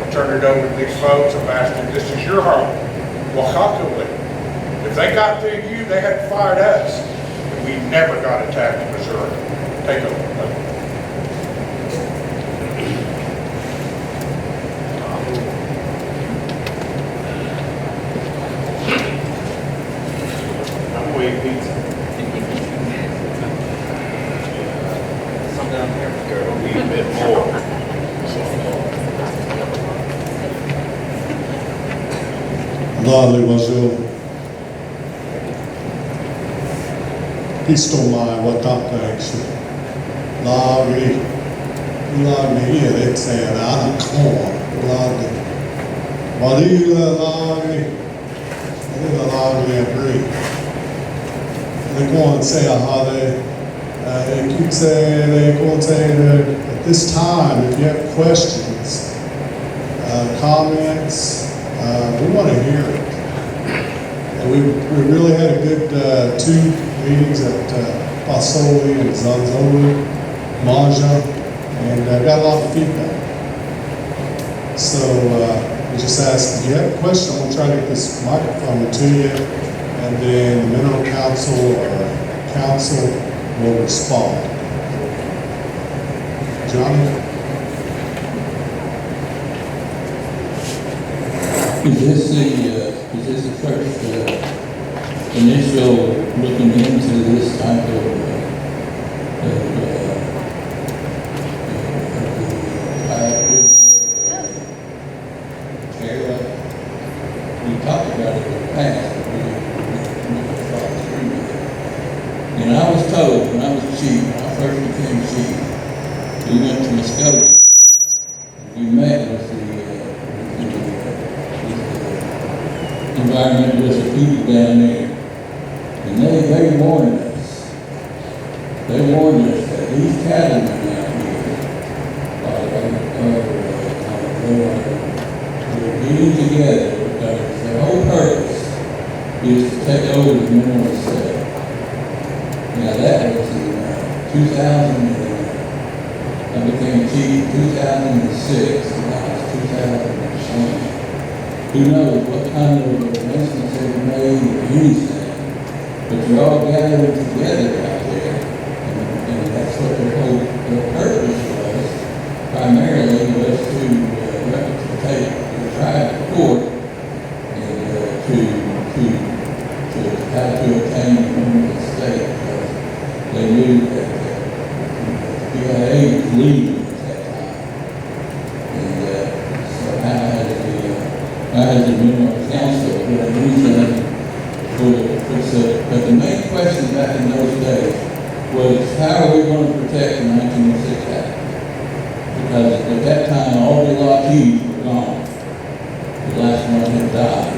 I'll turn it over to these folks. I've asked them, this is your home. Oaxaca with it. If they got through you, they had fired us. And we never got attacked in Missouri. Take over. I'm waiting pizza. Some down here. Girl, we a bit more. Lovely was your Pistolmai Watakaisu. Lovely. Lovely here, they'd say it out of corn. Lovely. Valila lovely. Valila lovely agree. They go and say how they keep saying, they go and say that at this time, if you have questions, comments, we want to hear it. And we really had a good 2 meetings at Pasoli and Zanzoli, Maja, and got a lot of feedback. So we just asked, if you have a question, I'm going to try to get this microphone to you, and then the mineral council or council will respond. Johnny? Is this the first initial looking into this type of Terra? We talked about it in the past, but we never followed through with it. And I was told when I was chief, when I first became chief, we went to Muskogee. We met with the environmentalist people down there, and they warned us. They warned us that these cattlemen down here they're getting together because their whole purpose is to take over the mineral sector. Now that was in 2000. I became chief in 2006, and that was 2020. who knows what kind of arrangements they made or anything. But you're all gathered together out there, and that's what their purpose was, primarily was to take the tribe to court and to how to obtain the state, because they knew that the PIA was leaving at that time. And so how has the mineral council done anything but the main question back in those days was, how are we going to protect the 1906 Act? Because at that time, all the lockees were gone. The last one had died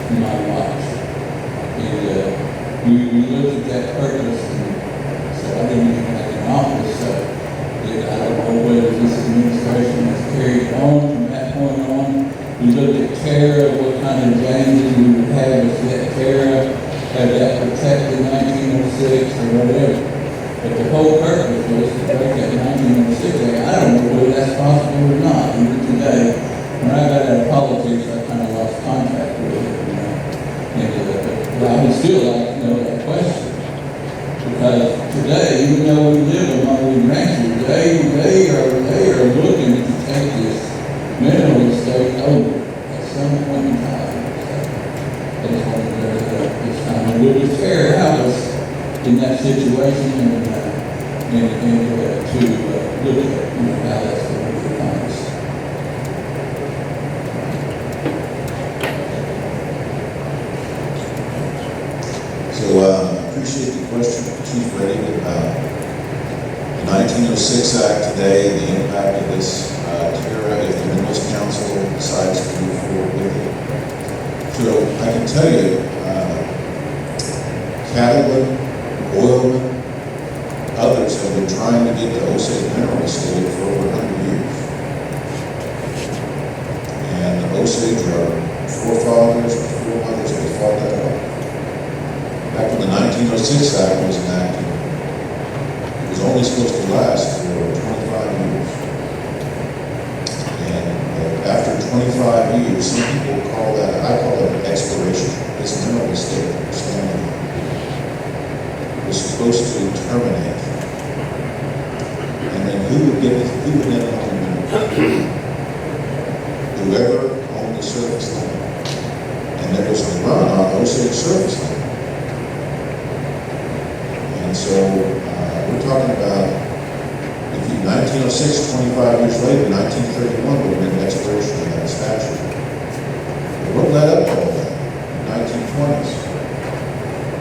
in my watch. And we looked at that purpose, and so I didn't even have an office, so I don't know whether this administration has carried on from that point on. We looked at Terra, what kind of changes we would have with that Terra, have that protected 1906 or whatever. But the whole purpose was to break that 1906 Act. I don't know whether that's possible or not. Even today, when I got out of politics, I kind of lost contact with it, you know. But I would still like to know that question. Because today, even though we live among the ranchers, they are looking to take this mineral estate over at some point in time. So that's what this time. And will the Terra help us in that situation and to look at how that's going to be honest. So I appreciate the question, Chief Reddy, about the 1906 Act today, the impact of this Terra if the Minerals Council decides to move forward with it. So I can tell you, cattlemen, oilmen, others have been trying to get the Osage Mineral Estate for over 100 years. And the Osage are forefathers or foremothers that fought that out. Back when the 1906 Act was enacted, it was only supposed to last for 25 years. And after 25 years, some people call that, I call it an exploration. This mineral estate that we're standing on was supposed to terminate. And then who would then own the mineral? Whoever owned the surface land. And there was a run on Osage surface land. And so we're talking about, if you 1906, 25 years later, 1931 would have been the expiration of that statute. But what led up to all that? The 1920s,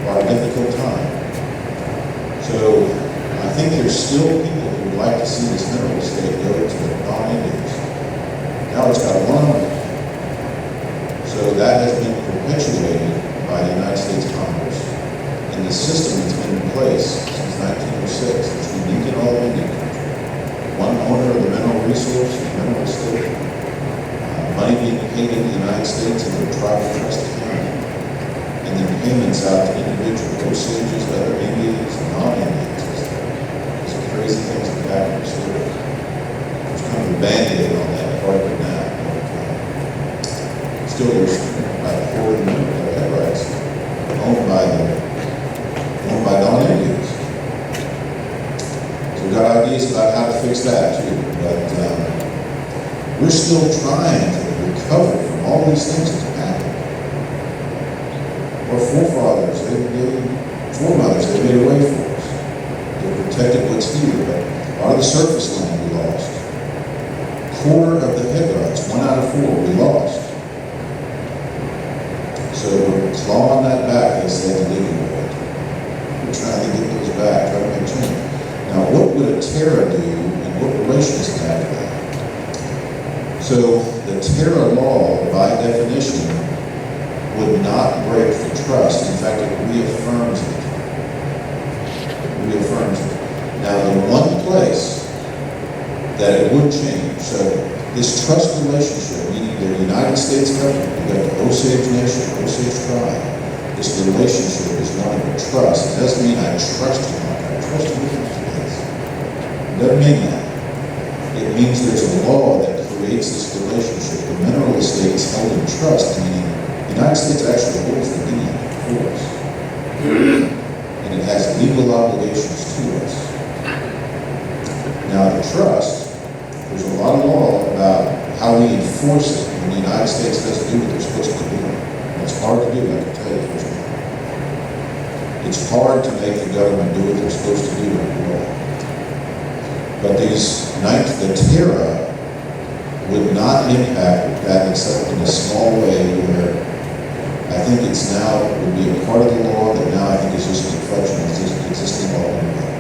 our difficult time. So I think there's still people who would like to see this mineral estate go to the non-Indians. Now it's got one owner. So that has been perpetuated by the United States Congress. And the system that's been in place since 1906, it's unique in all of Indian country. One owner of the mineral resource, the mineral estate, money being paid in the United States into a tribal trust account, and then payments out to individual Osages, other Indians, and non-Indians. There's some crazy things that happen still. There's kind of a band-aid on that part of now. Still, there's about a quarter of the mineral rights owned by non-Indians. So we've got ideas about how to fix that too, but we're still trying to recover from all these things that have happened. Our forefathers, foremothers, they made a way for us. They protected what's here, but a lot of the surface land we lost. Quarter of the head rights, 1 out of 4, we lost. So we're clawing that back, they said, the legal way. We're trying to get those back, trying to make change. Now, what would a Terra do, and what relation does it have to that? So, the Terra law, by definition, would not break the trust. In fact, it reaffirms it. It reaffirms it. Now, the one place that it would change, so this trust relationship, meaning the United States government, you got the Osage Nation, Osage tribe, this relationship is one of trust. It doesn't mean I trust you, I trust you with this. It doesn't mean that. It means there's a law that creates this relationship. The mineral estate is held in trust, meaning the United States actually holds the deed for us. And it has legal obligations to us. Now, the trust, there's a lot of law about how we enforce it when the United States doesn't do what they're supposed to do. And it's hard to do, I can tell you first of all. It's hard to make the government do what they're supposed to do under law. But the Terra would not impact that except in a small way where I think it's now, would be a part of the law that now I think is just a reflection of existing law anyway.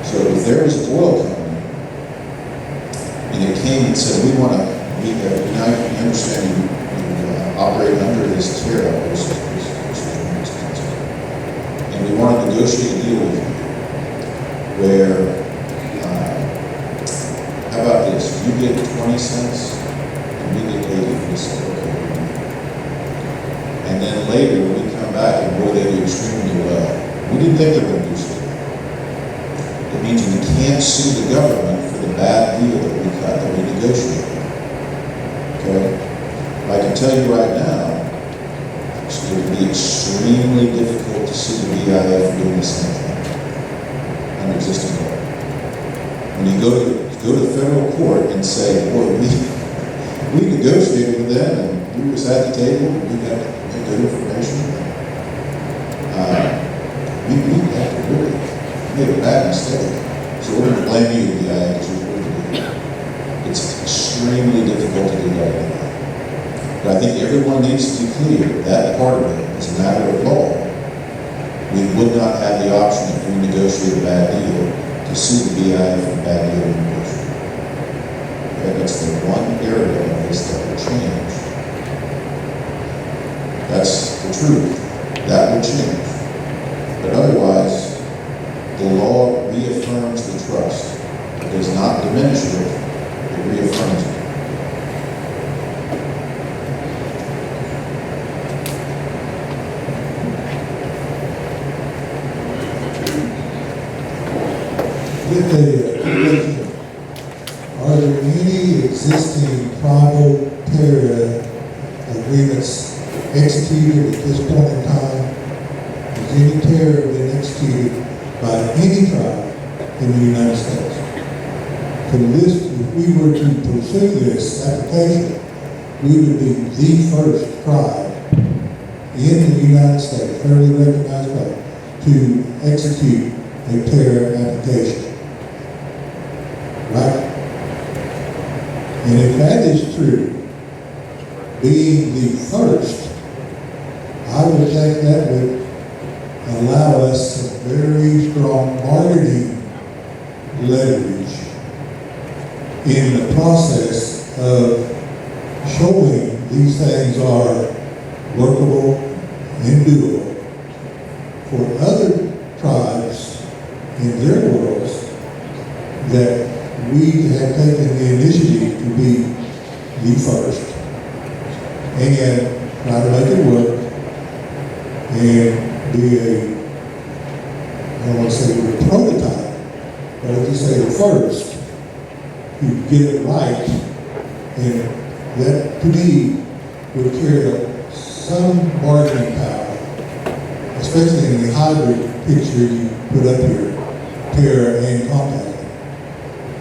So if there was an oil company and it came and said, we want to, we understand you operate under this Terra, which is more expensive, and we want to negotiate a deal with you where, how about this, you get 20 cents and we get 80, we say, okay. And then later we come back and boy, they do extremely well. We didn't think they were going to do so. It means we can't sue the government for the bad deal that we cut, that we negotiated. Okay? I can tell you right now, it would be extremely difficult to sue the BIA for doing the same thing under existing law. When you go to federal court and say, boy, we negotiated with them and we was at the table and we got good information. We have to really made a bad mistake. So we're going to blame you, the BIA, because you're going to do that. It's extremely difficult to do that anyway. But I think everyone needs to be clear that part of it is a matter of law. We would not have the option if we negotiate a bad deal to sue the BIA for a bad deal negotiation. Okay, that's the one area of this that will change. That's the truth. That will change. But otherwise, the law reaffirms the trust. It does not diminish it, it reaffirms it. With the question, are there any existing tribal Terra agreements executed at this point in time? Has any Terra been executed by any tribe in the United States? If we were to pursue this application, we would be the first tribe in the United States, fairly recognized tribe, to execute a Terra application. Right? And if that is true, being the first, I would think that would allow us some very strong marketing leverage in the process of showing these things are workable and doable for other tribes in their worlds that we have taken the initiative to be the first and try to make it work and be I don't want to say we're a prototype, but I'll just say the first to get it right. And that, to me, would carry some bargaining power, especially in the hybrid picture you put up here, Terra and Compact.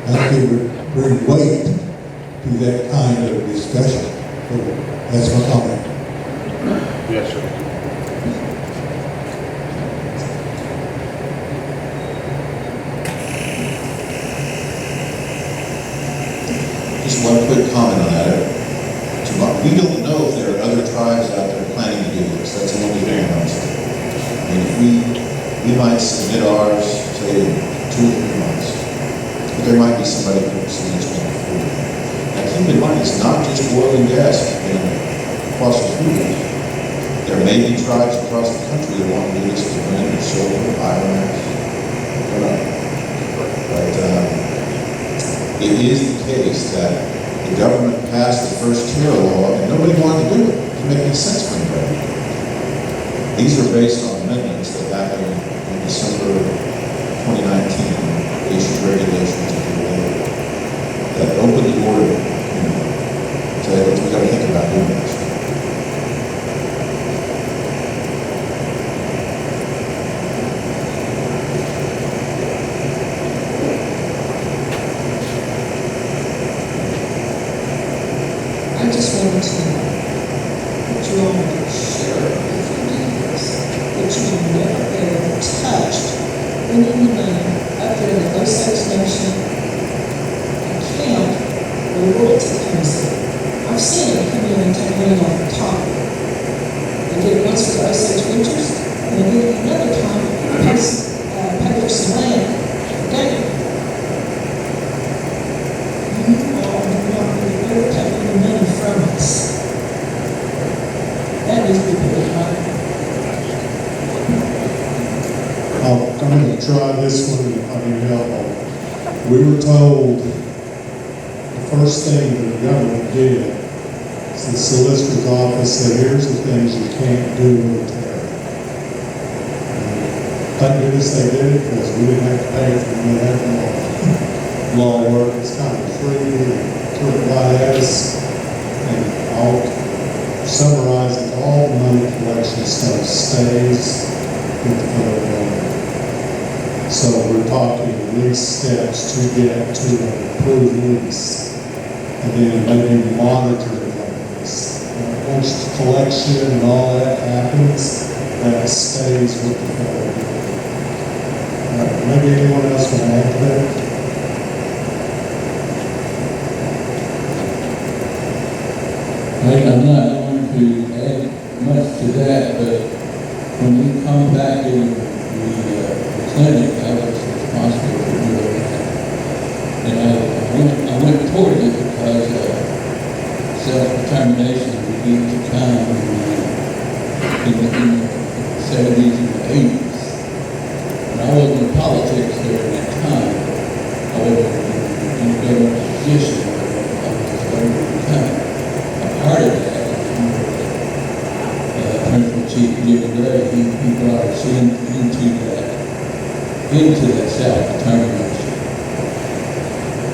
I think it would bring weight to that kind of discussion. So that's my comment. Yes, sir. Just one quick comment on that. We don't know if there are other tribes out there planning to do this. That's the only thing I'm saying. I mean, we might submit ours, say, in 2 or 3 months. But there might be somebody who submits one before. Now keep in mind, it's not just oil and gas in fossil fuels. There may be tribes across the country that want to do this with wind and solar, biomass. I don't know. But it is the case that the government passed the first Terra law and nobody wanted to do it. It didn't make any sense for anybody. These are based on amendments that happened in December 2019. Issued regulations that opened the door to that you never ever touched any of the money up there in the Osage Nation account where royalty comes in. I've seen it come in and take money off the top. They did it once for the Osage Winters, and they did it another time to pay for some land for David. You all do not really ever take any money from us. That needs to be put in writing. I'm gonna try this one, if I can help. We were told the first thing that the government did is the solicitor's office said, here's the things you can't do with Terra. Thank goodness they did it, because we didn't have to pay for any of that law work. It's kind of free and took it right at us. And I'll summarize it, all the money collection stuff stays with the federal government. So we're talking lease steps to get to an approved lease, and then maybe monitoring that lease. Once the collection and all that happens, that stays with the federal government. Maybe anyone else want to add to that? I'm not going to add much to that, but when we come back in the clinic, I was responsible for doing that. And I went toward it because self-determination began to come in the 70s and the 80s. And I wasn't in politics during that time. I wasn't in a government position, but I was government becoming. Part of that, Principal Chief Jimmy Gray, he brought us into that self-determination.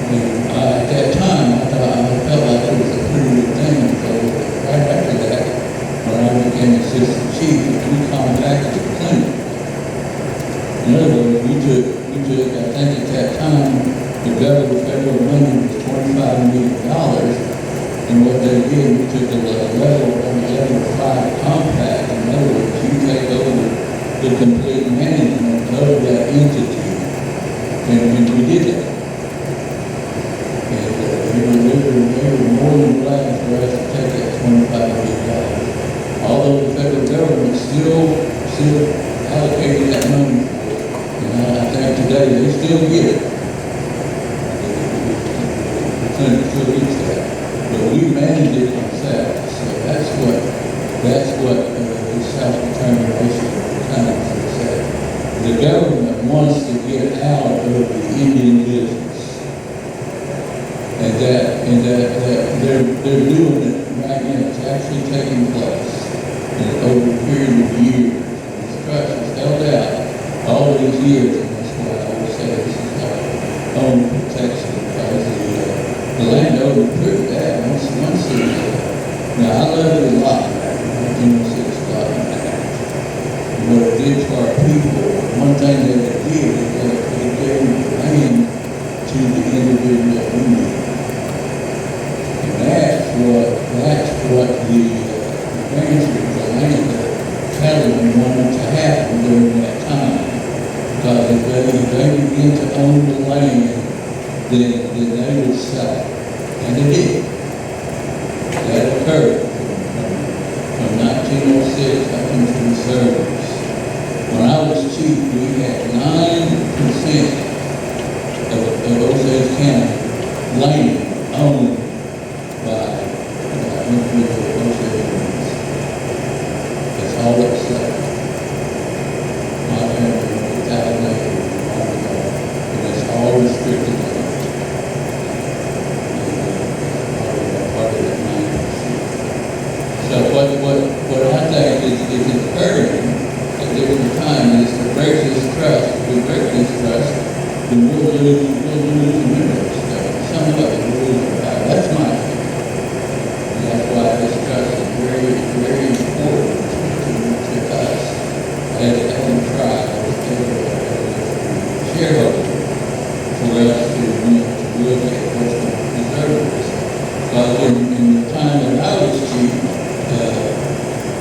And at that time, I felt like it was a pretty good thing, because right after that, when I became Assistant Chief, we contacted the clinic. In other words, we took, I think at that time, the federal money was $25 million. And what they did, we took a level 5 compact. In other words, you take over the complete management of that entity. And we did that. And they were more than glad for us to take that $25 million. Although the federal government still allocated that money. And I think today they still get it. The clinic still gets that. But we manage it ourselves, so that's what the self-determination kind of said. The government wants to get out of the Indian business, and that they're doing it right now. It's actually taking place over a period of years. This trust has held out all these years, and that's why I would say this is called owner protection, because the landowner proved that once now I love it a lot, man. 1906 got that. What it did to our people, one thing that it did is that it gave the land to the individual Indian. And that's what the ranchers, the land cattle wanted to happen during that time. Because if they begin to own the land, then they would sell it. And they did. That occurred from 1906 up into the service. When I was chief, we had 9% of Osage County land owned by individual Osageans. That's all that's left. Not having without land, and it's all restricted land. So what I think is occurring at different times is to break this trust. If we break this trust, then we'll lose minerals. Some of it will lose our value. That's my opinion. And that's why this trust is very, very important to us as a tribe, as a shareholder, for us to look at what's going to preserve us. Because in the time that I was chief,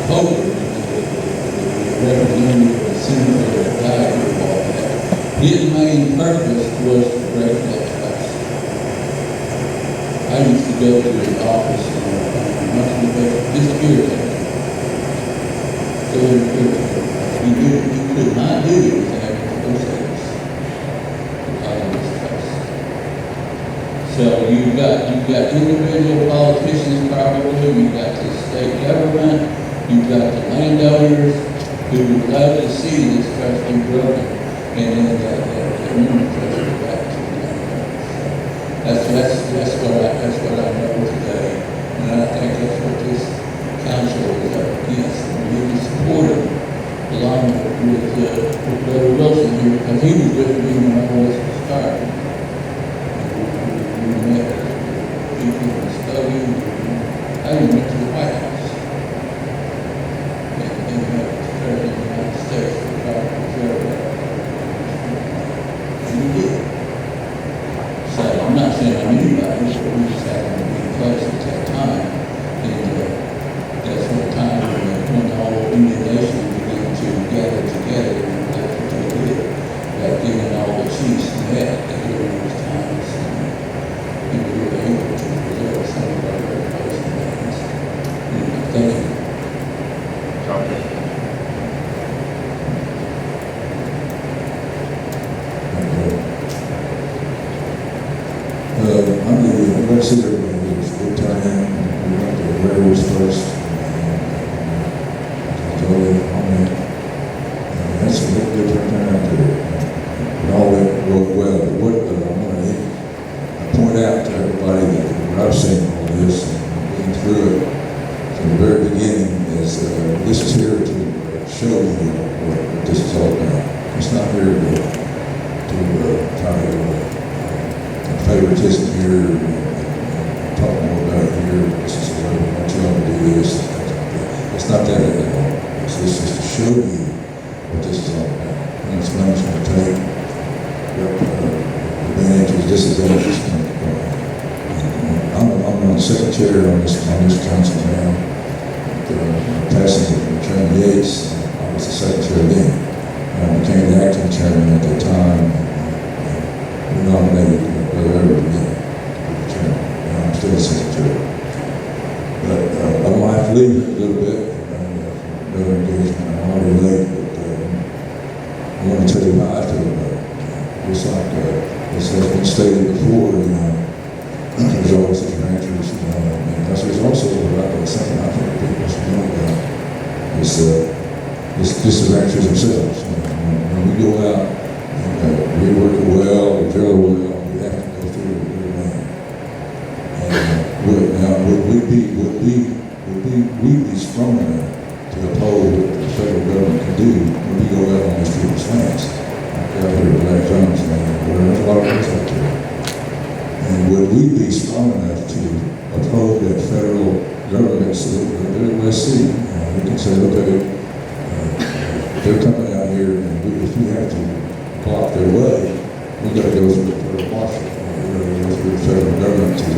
COVID, the representative His main purpose was to break that trust. I used to go to his office on a monthly basis, just curious. So he could not do anything with those things because of his trust. So you've got individual politicians probably, you've got the state government, you've got the landowners who would love to see this trust be broken, and then the human trust go back to the landowners. That's what I know today, and I think that's what this council is up against. And we need to support him along with Brother Wilson here, because he was with me when I was starting. We met people in the study. I even went to the White House. And met the President of the United States for trying to preserve that. And we did. So I'm not saying I'm anybody, but we just happened to be in place at that time. And that's what time when all the Indian nations began to gather together, and that's what they did. By getting all the chiefs met during those times. And we were able to preserve some of our very close lands. Thank you. I'm going to see everybody. It was a good time. We went to the railroads first. That's a good turnout there. It all went well. But what I want to point out to everybody that when I've seen all this and been through it from the very beginning is this is here to show you what this is all about. It's not here to try to favoritism here and talk more about it here. This is the way we want y'all to do this. It's not that at all. It's just to show you what this is all about. And it's not going to take advantages, disadvantages. I'm on the second chair on this council now. Passing the Chairman Yates, I was the second chair then. I became the acting chairman at that time. We nominated Brother Everett again to be chairman, and I'm still the secretary. But I want to have to leave a little bit. Another engagement. I'm already late, but I want to tell you how I feel about it. Just like this has been stated before, there's always these ranchers, and there's also something I think people should know about. It's just the ranchers themselves. When we go out and we work well, we drill well, we have to go through the land. And would we be strong enough to uphold what the federal government can do when we go out on these people's lands? Like out here at Black Jones land, where there's a lot of things out there. And would we be strong enough to uphold that federal government so that let's see, we can say, okay, they're coming out here, and if we have to block their way, we got to go through the federal marshal. We got to go through the federal government to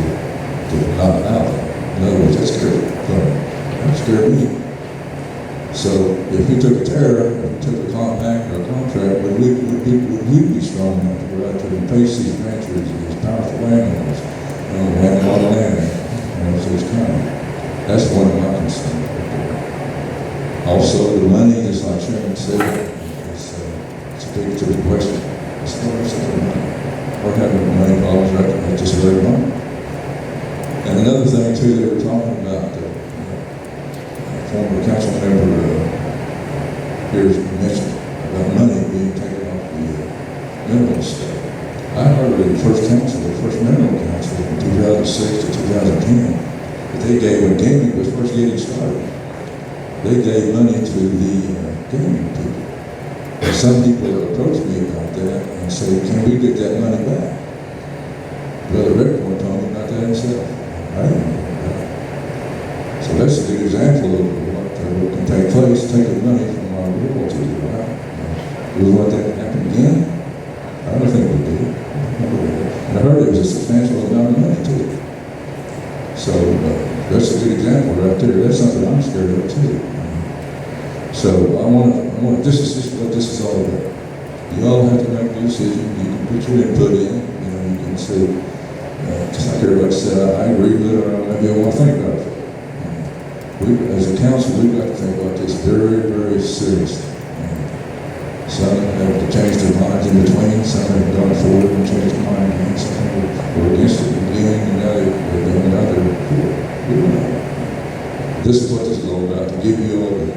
knock it out. In other words, that's scary. That scared me. So if we took a Terra, if we took a compact or a contract, would we be strong enough to go out there and face these ranchers and these powerful landowners, having a lot of land, so it's kind of, that's one of my concerns. Also, the money, as our chairman said, it's a big question. It's not the money. We're having money problems right now, just very money. And another thing too, they were talking about former council member here mentioned about money being taken off the mineral estate. I heard in the first mineral council in 2006 to 2010 that they gave, when gaming was first getting started, they gave money to the gaming people. And some people approached me about that and said, can we get that money back? Brother Rickmore told me about that himself. I didn't know about that. So that's a good example of what can take place, taking money from our royalties, right? Do we want that to happen again? I don't think we do. And I heard it was a substantial amount of money too. So that's a good example right there. That's something I'm scared of too. So I want. This is just what this is all about. You all have to make your decision, you can put your input in, you know, you can say, just like everybody said, I agree with it, or maybe I want to think about it. We, as a council, we've got to think about this very, very seriously. Some have changed their minds in between, some have gone forward and changed their mind again, some were against it in the beginning, and now they're going out there for it. We don't know. This is what this is all about, to give you all the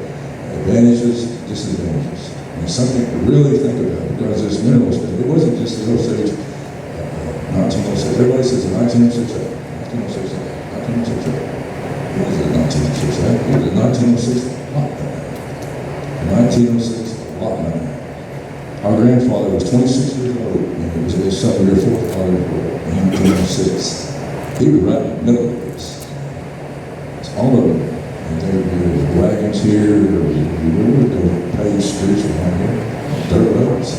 advantages, disadvantages. And something to really think about, because this mineral stuff, it wasn't just the Osage, 1906, everybody says the 1906 Act, 1906 Act, 1906 Act. What was it, 1906 Act? It was the 1906 lot line. 1906 lot line. Our grandfather was 26 years old, and it was his son, your forefather, in 1906. He was right in the middle of this. It's all of them. And there were wagons here, there were paved streets around here, dirt roads.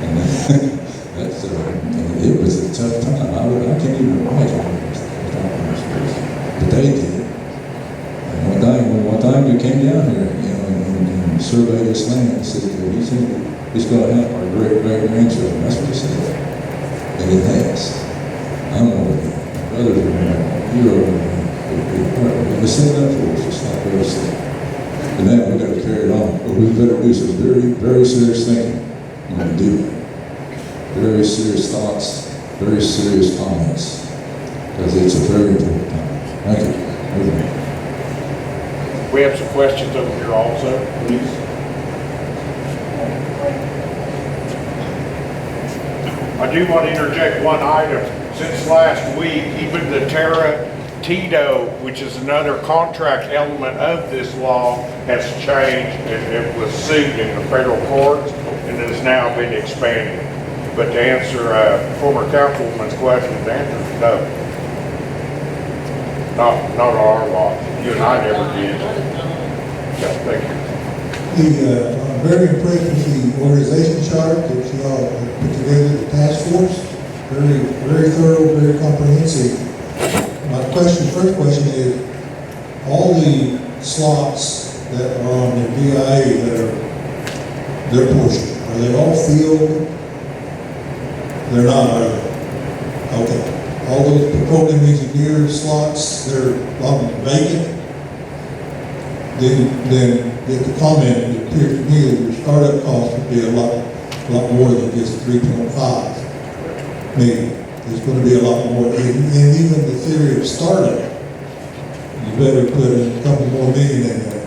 And that's, and it was a tough time. I can't even imagine what it was. But they did. And one time we came down here, you know, and surveyed this land and said, he's going to help our great-grandchildren. That's what he said. And it has. I'm over here. My brothers are there. You're over there. And they set it up for us, just like they said. And now we've got to carry it on. But we better do some very, very serious thinking when we do it. Very serious thoughts, very serious comments. Because it's a very important time. Thank you. Okay. We have some questions over here also, please. I do want to interject one item. Since last week, even the Terra Tito, which is another contract element of this law, has changed. It was sued in the federal courts and has now been expanded. But to answer former councilwoman's question, the answer is no. Not our law. You and I never did. Yeah, thank you. I'm very impressed with the organization chart that you all put together, the task force. Very, very thorough, very comprehensive. My first question is, all the slots that are on the VIA that are their portion, are they all filled? They're not, are they? Okay. All those petroleum engineer slots, they're vacant. Then the comment, it appears to me that your startup cost would be a lot more than just 3.5 million. There's going to be a lot more, and even the theory of startup, you better put a couple more million in there,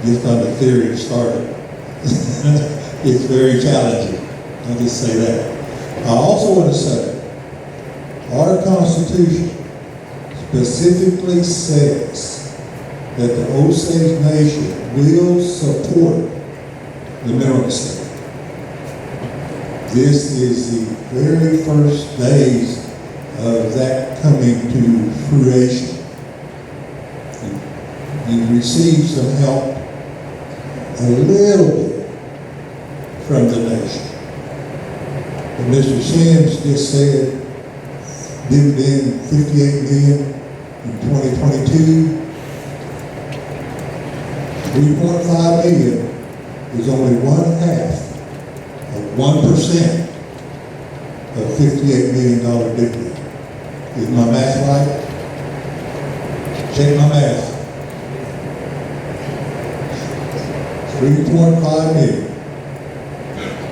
just on the theory of startup. It's very challenging, I'll just say that. I also want to say, our Constitution specifically says that the Osage Nation will support the mineral estate. This is the very first days of that coming to fruition. You received some help, a little bit, from the nation. But Mr. Sims just said dividend 58 million in 2022. 3.5 million is only 1/2 of 1% of $58 million dividend. Is my math right? Check my math. 3.5 million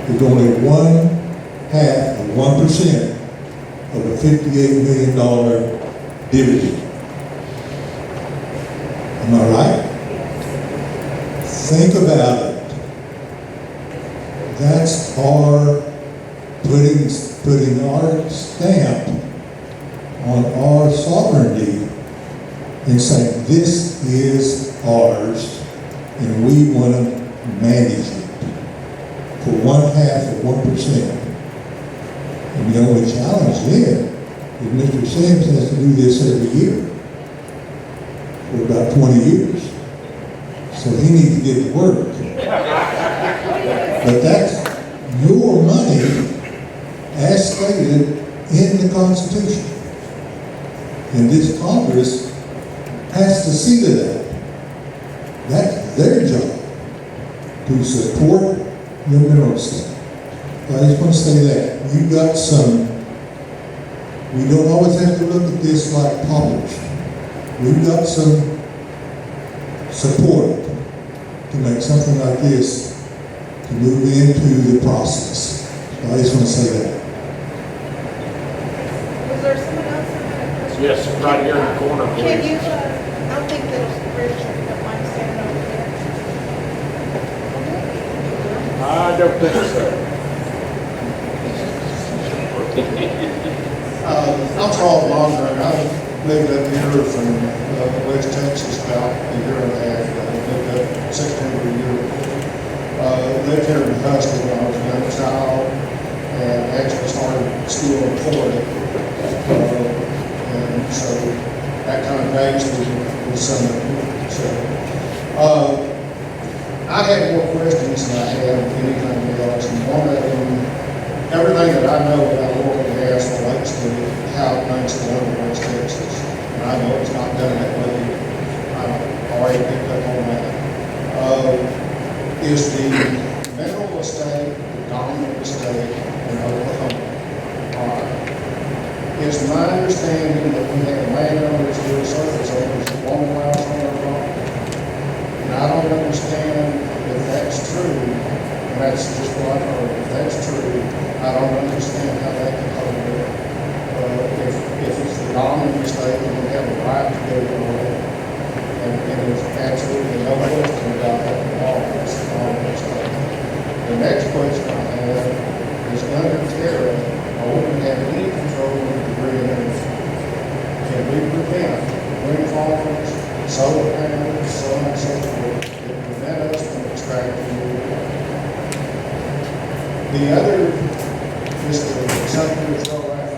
is only 1/2 of 1% of a $58 million dividend. Am I right? Think about it. That's our putting our stamp on our sovereignty and saying this is ours and we want to manage it for 1/2 of 1%. And the only challenge then is Mr. Sims has to do this every year for about 20 years. So he needs to get to work. But that's your money as stated in the Constitution. And this Congress has to see to that. That's their job, to support the mineral estate. I just want to say that, we've got some, we don't always have to look at this like poplars. We've got some support to make something like this, to move into the process. I just want to say that. Was there someone else that had a question? Yes, right here in the corner, Can please. you, I don't think that Richard, that might stand over there. I don't think so. I'm Charles Longer, and I've lived up here from West Texas about a year and a half. I lived up 16 of a year. Lived here in Pawhuska when I was a young child, and actually started school in Florida. And so that kind of dates with some of it. So, I had more questions than I had anything else, and one of them, everything that I know about oil and gas relates to how it makes the oil in West Texas. And I know it's not done that way. I've already picked up on that. Is the mineral estate the dominant estate in Oklahoma? It's my understanding that we have landowners who are surface owners that won't allow us on their property. And I don't understand if that's true, and that's just what I've heard. If that's true, I don't understand how that can hold up. If it's the dominant estate, then we have a right to go to it. And there's absolutely no question about that at all. It's the dominant estate. The next question I have is under Terra, I wouldn't have any control over the grid energy. Can we prevent wind farms, solar panels, so on and so forth, that prevent us from extracting wood? The other, just something to throw out,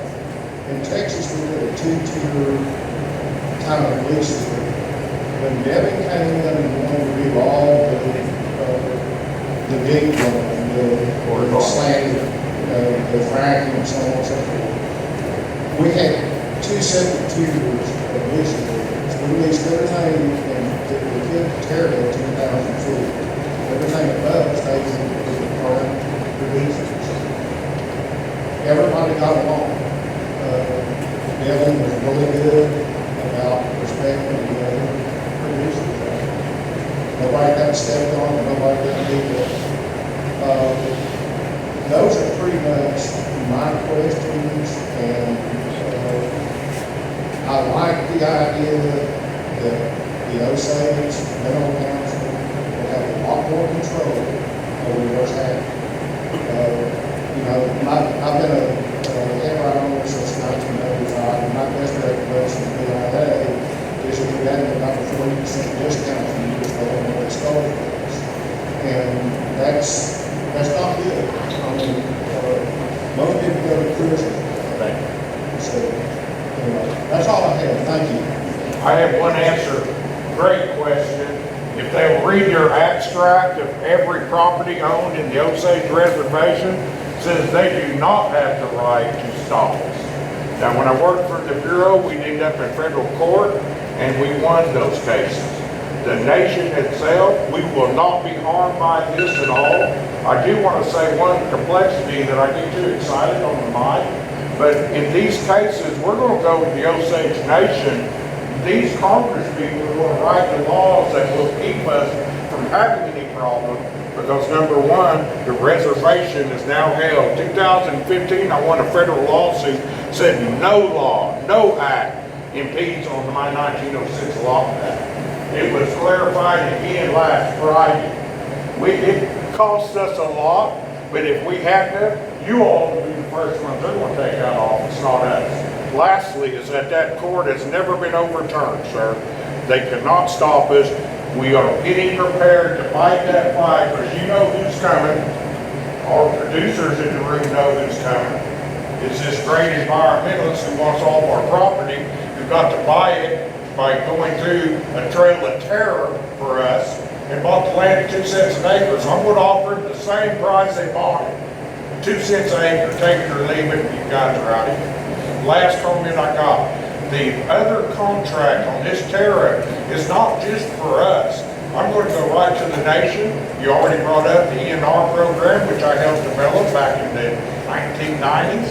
in Texas we did a two-tier kind of lease agreement. When Devin came in and wanted to do all the deep one, or the slanted, the fracking and so on and so forth, we had two separate tiers of lease agreements. We leased everything in Terra 10,000 feet. Everything above stays in the current producers. Everybody got along. Devin was really good about respecting the other producers. Nobody got stepped on, nobody got beat up. Those are pretty much my questions, and I like the idea that the Osage Mineral Council will have a lot more control over what's happening. I've been a head owner since 1995, and my best recollection of BIA is that we had about a 40% discount when you just go on the disposal list. And that's not good. I mean, most people go to prison. So, anyway, that's all I have. Thank you. I have one answer. Great question. If they will read your abstract of every property owned in the Osage Reservation, says they do not have the right to stop us. Now, when I worked for the Bureau, we ended up in federal court, and we won those cases. The nation itself, we will not be harmed by this at all. I do want to say one complexity that I get too excited on the mic, but in these cases, we're going to go with the Osage Nation. These Congress people are going to write the laws that will keep us from having any problem, because number one, the reservation is now held. 2015, I won a federal lawsuit, said no law, no act impedes on my 1906 Law Act. It was clarified again last Friday. It costs us a lot, but if we have to, you all will be the first ones they're going to take out of office, not us. Lastly, is that court has never been overturned, sir. They cannot stop us. We are getting prepared to fight that fight, because you know who's coming. Our producers in the room know who's coming. It's this great environmentalist who wants all of our property, who got to buy it by going through a trail of terror for us, and bought the land at 2 cents an acre. So I'm going to offer them the same price they bought it. 2 cents an acre, take it or leave it, you guys are out of here. Last comment I got. The other contract on this Terra is not just for us. I'm going to go right to the nation. You already brought up the ENR program, which I helped develop back in the 1990s.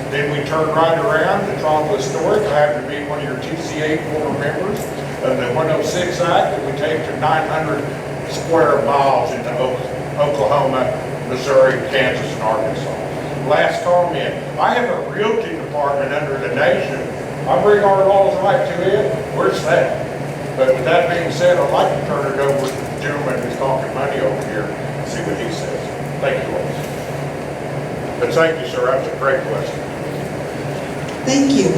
Then we turned right around to Trumly Storage. I happen to be one of your TCA former members of the 106 Act that we take to 900 square miles into Oklahoma, Missouri, Kansas, and Arkansas. Last comment, I have a realty department under the nation. I bring our laws right to it. Where's that? But with that being said, I'd like to turn it over to the gentleman who's talking money over here and see what he says. Thank you, all. But thank you, sir. That's a great question. Thank you.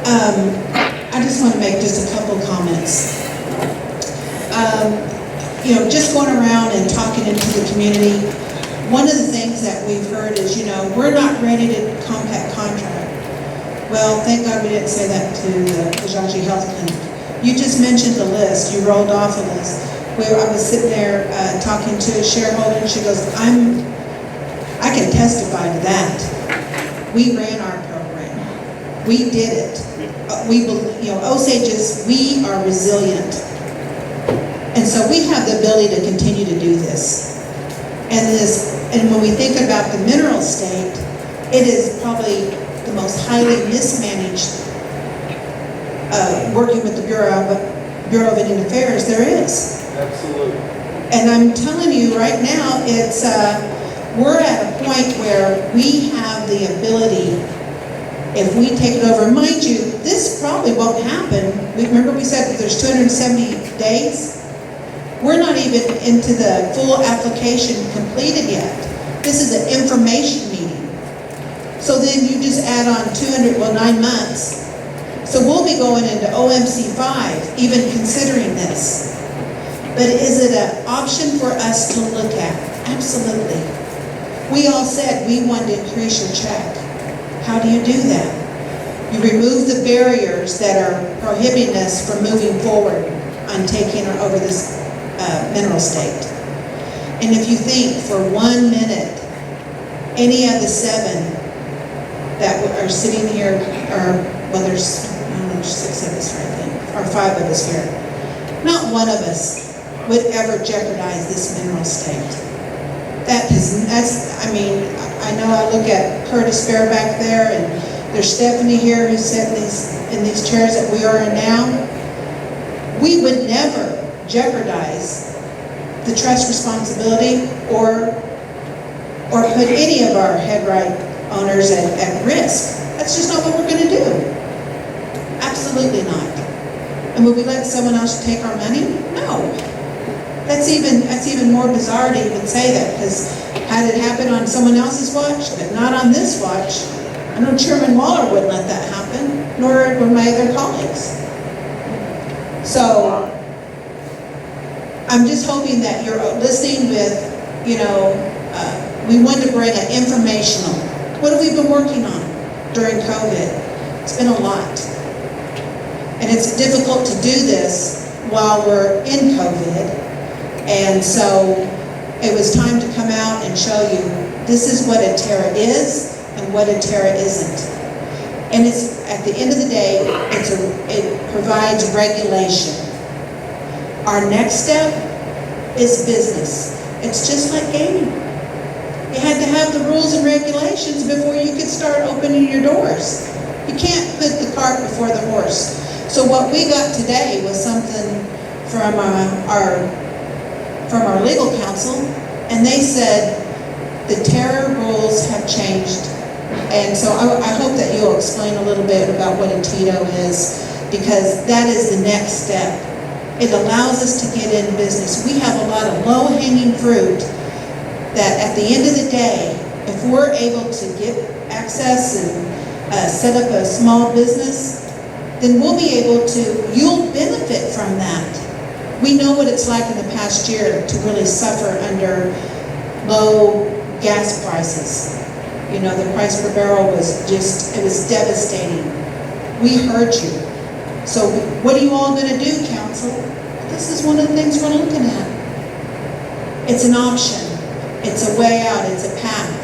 I just want to make just a couple comments. Just going around and talking into the community, one of the things that we've heard is, we're not ready to compact contract. Well, thank God we didn't say that to the Osage Health Clinic. You just mentioned the list. You rolled off a list. I was sitting there talking to a shareholder, and she goes, I can testify to that. We ran our program. We did it. Osages, we are resilient. And so we have the ability to continue to do this. And when we think about the mineral state, it is probably the most highly mismanaged working with the Bureau of Indian Affairs there is. Absolutely. And I'm telling you right now, it's we're at a point where we have the ability, if we take it over. Mind you, this probably won't happen. Remember we said that there's 270 days? We're not even into the full application completed yet. This is an information meeting. So then you just add on 9 months. So we'll be going into OMC 5, even considering this. But is it an option for us to look at? Absolutely. We all said we want to increase your check. How do you do that? You remove the barriers that are prohibiting us from moving forward on taking over this mineral state. And if you think for 1 minute, any of the 7 that are sitting here, there's 6 of us right then, or 5 of us here, not one of us would ever jeopardize this mineral state. I know I look at Curtis Fair back there, and there's Stephanie here who's sitting in these chairs that we are in now. We would never jeopardize the trust responsibility or put any of our head right owners at risk. That's just not what we're going to do. Absolutely not. And would we let someone else take our money? No. That's even more bizarre to even say that, because had it happened on someone else's watch, but not on this watch, I know Chairman Waller wouldn't let that happen, nor would my other colleagues. So I'm just hoping that you're listening with, we want to bring an informational. What have we been working on during COVID? It's been a lot. And it's difficult to do this while we're in COVID. And so it was time to come out and show you this is what a Terra is and what a Terra isn't. And it's, at the end of the day, it provides regulation. Our next step is business. It's just like gaming. You had to have the rules and regulations before you could start opening your doors. You can't put the cart before the horse. So what we got today was something from our legal counsel, and they said the Terra rules have changed. And so I hope that you'll explain a little bit about what a TITO is, because that is the next step. It allows us to get in business. We have a lot of low-hanging fruit that at the end of the day, if we're able to get access and set up a small business, then we'll be able to, you'll benefit from that. We know what it's like in the past year to really suffer under low gas prices. The price per barrel was it was devastating. We heard you. So what are you all going to do, council? This is one of the things we're looking at. It's an option. It's a way out. It's a path.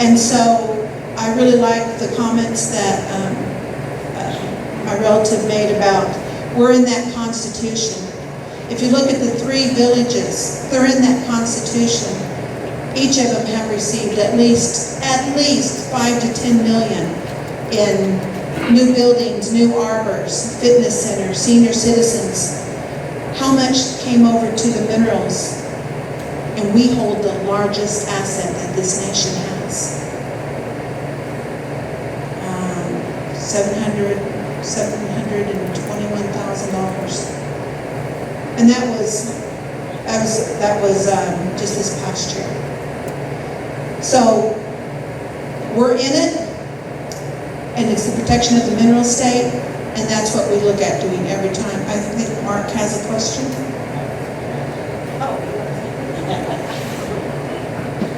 And so I really like the comments that my relative made about we're in that Constitution. If you look at the 3 villages, they're in that constitution. Each of them have received at least 5 to 10 million in new buildings, new arbors, fitness centers, senior citizens. How much came over to the minerals? And we hold the largest asset that this nation has. $721,000. And that was just this past year. So we're in it, and it's the protection of the mineral estate, and that's what we look at doing every time. I think Mark has a question.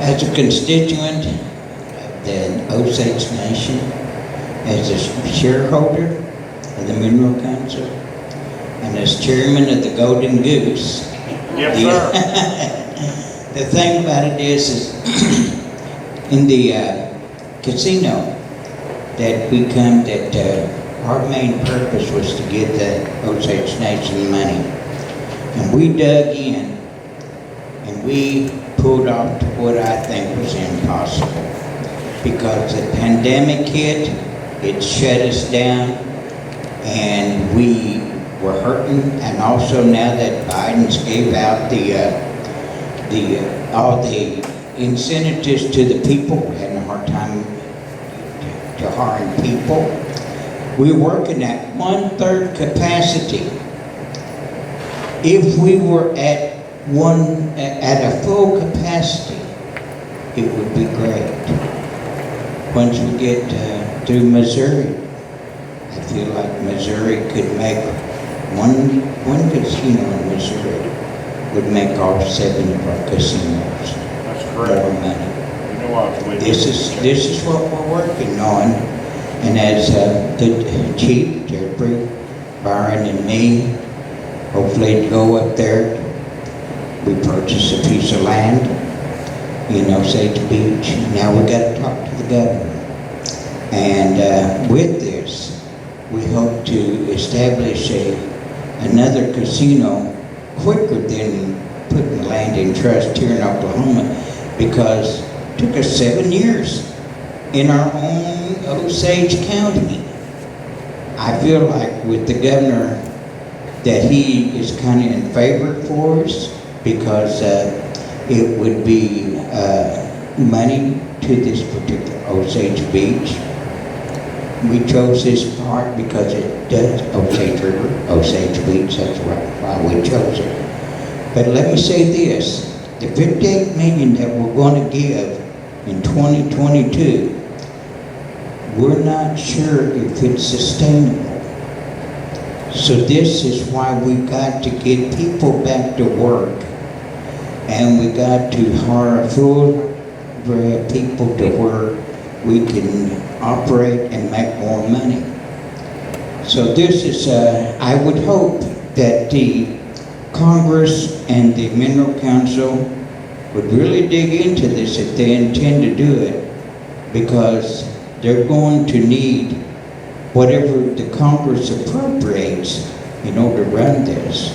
As a constituent of the Osage Nation, as a shareholder of the Mineral Council, and as chairman of the Golden Goose. Yes, sir. The thing about it is in the casino that our main purpose was to give the Osage Nation money. And we dug in and we pulled off to what I think was impossible. Because the pandemic hit, it shut us down, and we were hurting. And also now that Biden's gave out all the incentives to the people, we're having a hard time to hiring people. We're working at 1/3 capacity. If we were at a full capacity, it would be great. Once we get through Missouri, I feel like Missouri could make one casino in Missouri would make all 7 of our casinos That's correct. more money. You know I was with This you. is what we're working on, and as the chief, Jeffrey, Byron, and me, hopefully go up there. We purchased a piece of land in Osage Beach. Now we got to talk to the governor. And with this, we hope to establish another casino quicker than putting the land in trust here in Oklahoma, because it took us 7 years in our own Osage County. I feel like with the governor that he is kind of in favor for us, because it would be money to this particular Osage Beach. We chose this part because it does Osage River, Osage Beach, that's why we chose it. But let me say this, the $58 million that we're going to give in 2022, we're not sure if it's sustainable. So this is why we've got to get people back to work, and we got to hire full people to where we can operate and make more money. So this is, I would hope that the Congress and the Mineral Council would really dig into this if they intend to do it, because they're going to need whatever the Congress appropriates in order to run this.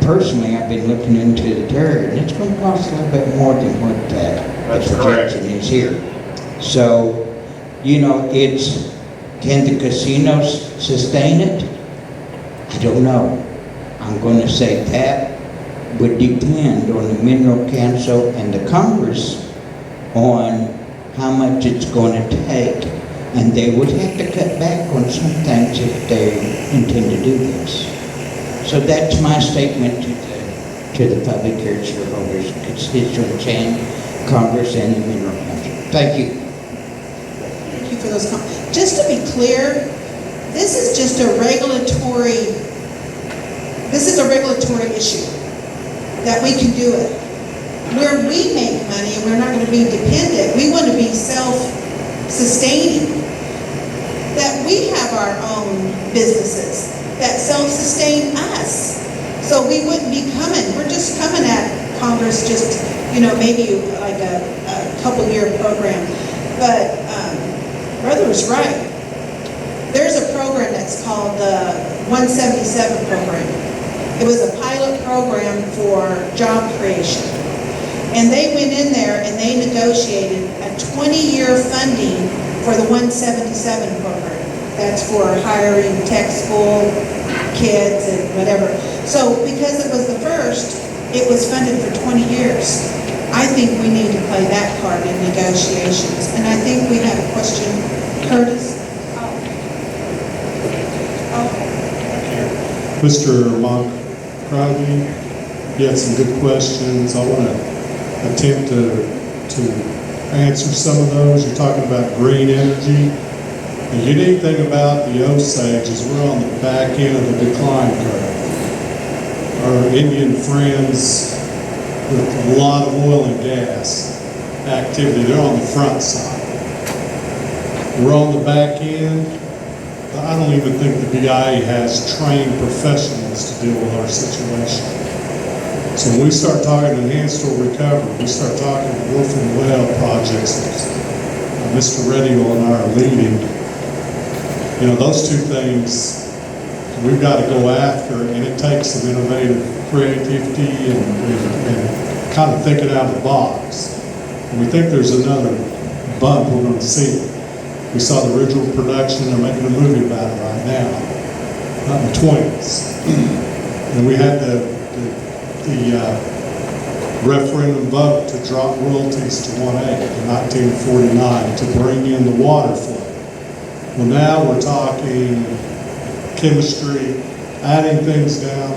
Personally, I've been looking into the Terra, and it's going to cost a little bit more than what the projection is here. So, you know, can the casinos sustain it? I don't know. I'm going to say that would depend on the Mineral Council and the Congress on how much it's going to take. And they would have to cut back on some things if they intend to do this. So that's my statement to the public here, shareholders, constituents, and Congress and the Mineral Council. Thank you. Thank you for those comments. Just to be clear, this is just a regulatory issue that we can do it. Where we make money and we're not going to be dependent, we want to be self-sustaining. That we have our own businesses that self-sustain us. So we wouldn't be we're just coming at Congress just, maybe like a couple year program. But Brother was right. There's a program that's called the 177 program. It was a pilot program. program for job creation. And they went in there and they negotiated a 20-year funding for the 177 program. That's for hiring tech school kids and whatever. So because it was the first, it was funded for 20 years. I think we need to play that card in negotiations. And I think we have a question. Curtis? Mr. Moncrief, you had some good questions. I want to attempt to answer some of those. You're talking about green energy. The unique thing about the Osage is we're on the back end of the decline curve. Our Indian friends with a lot of oil and gas activity, they're on the front side. We're on the back end. I don't even think the BIA has trained professionals to deal with our situation. So when we start talking enhanced oil recovery, we start talking Wolf and Well projects that Mr. Reddiel and I are leading. You know, those two things we've got to go after, and it takes some innovative creativity and kind of thinking out of the box. And we think there's another bump we're going to see. We saw the original production, they're making a movie about it right now, not in the 20s. And we had the referendum vote to drop royalties to 1/8 in 1949 to bring in the water flow. Well, now we're talking chemistry, adding things down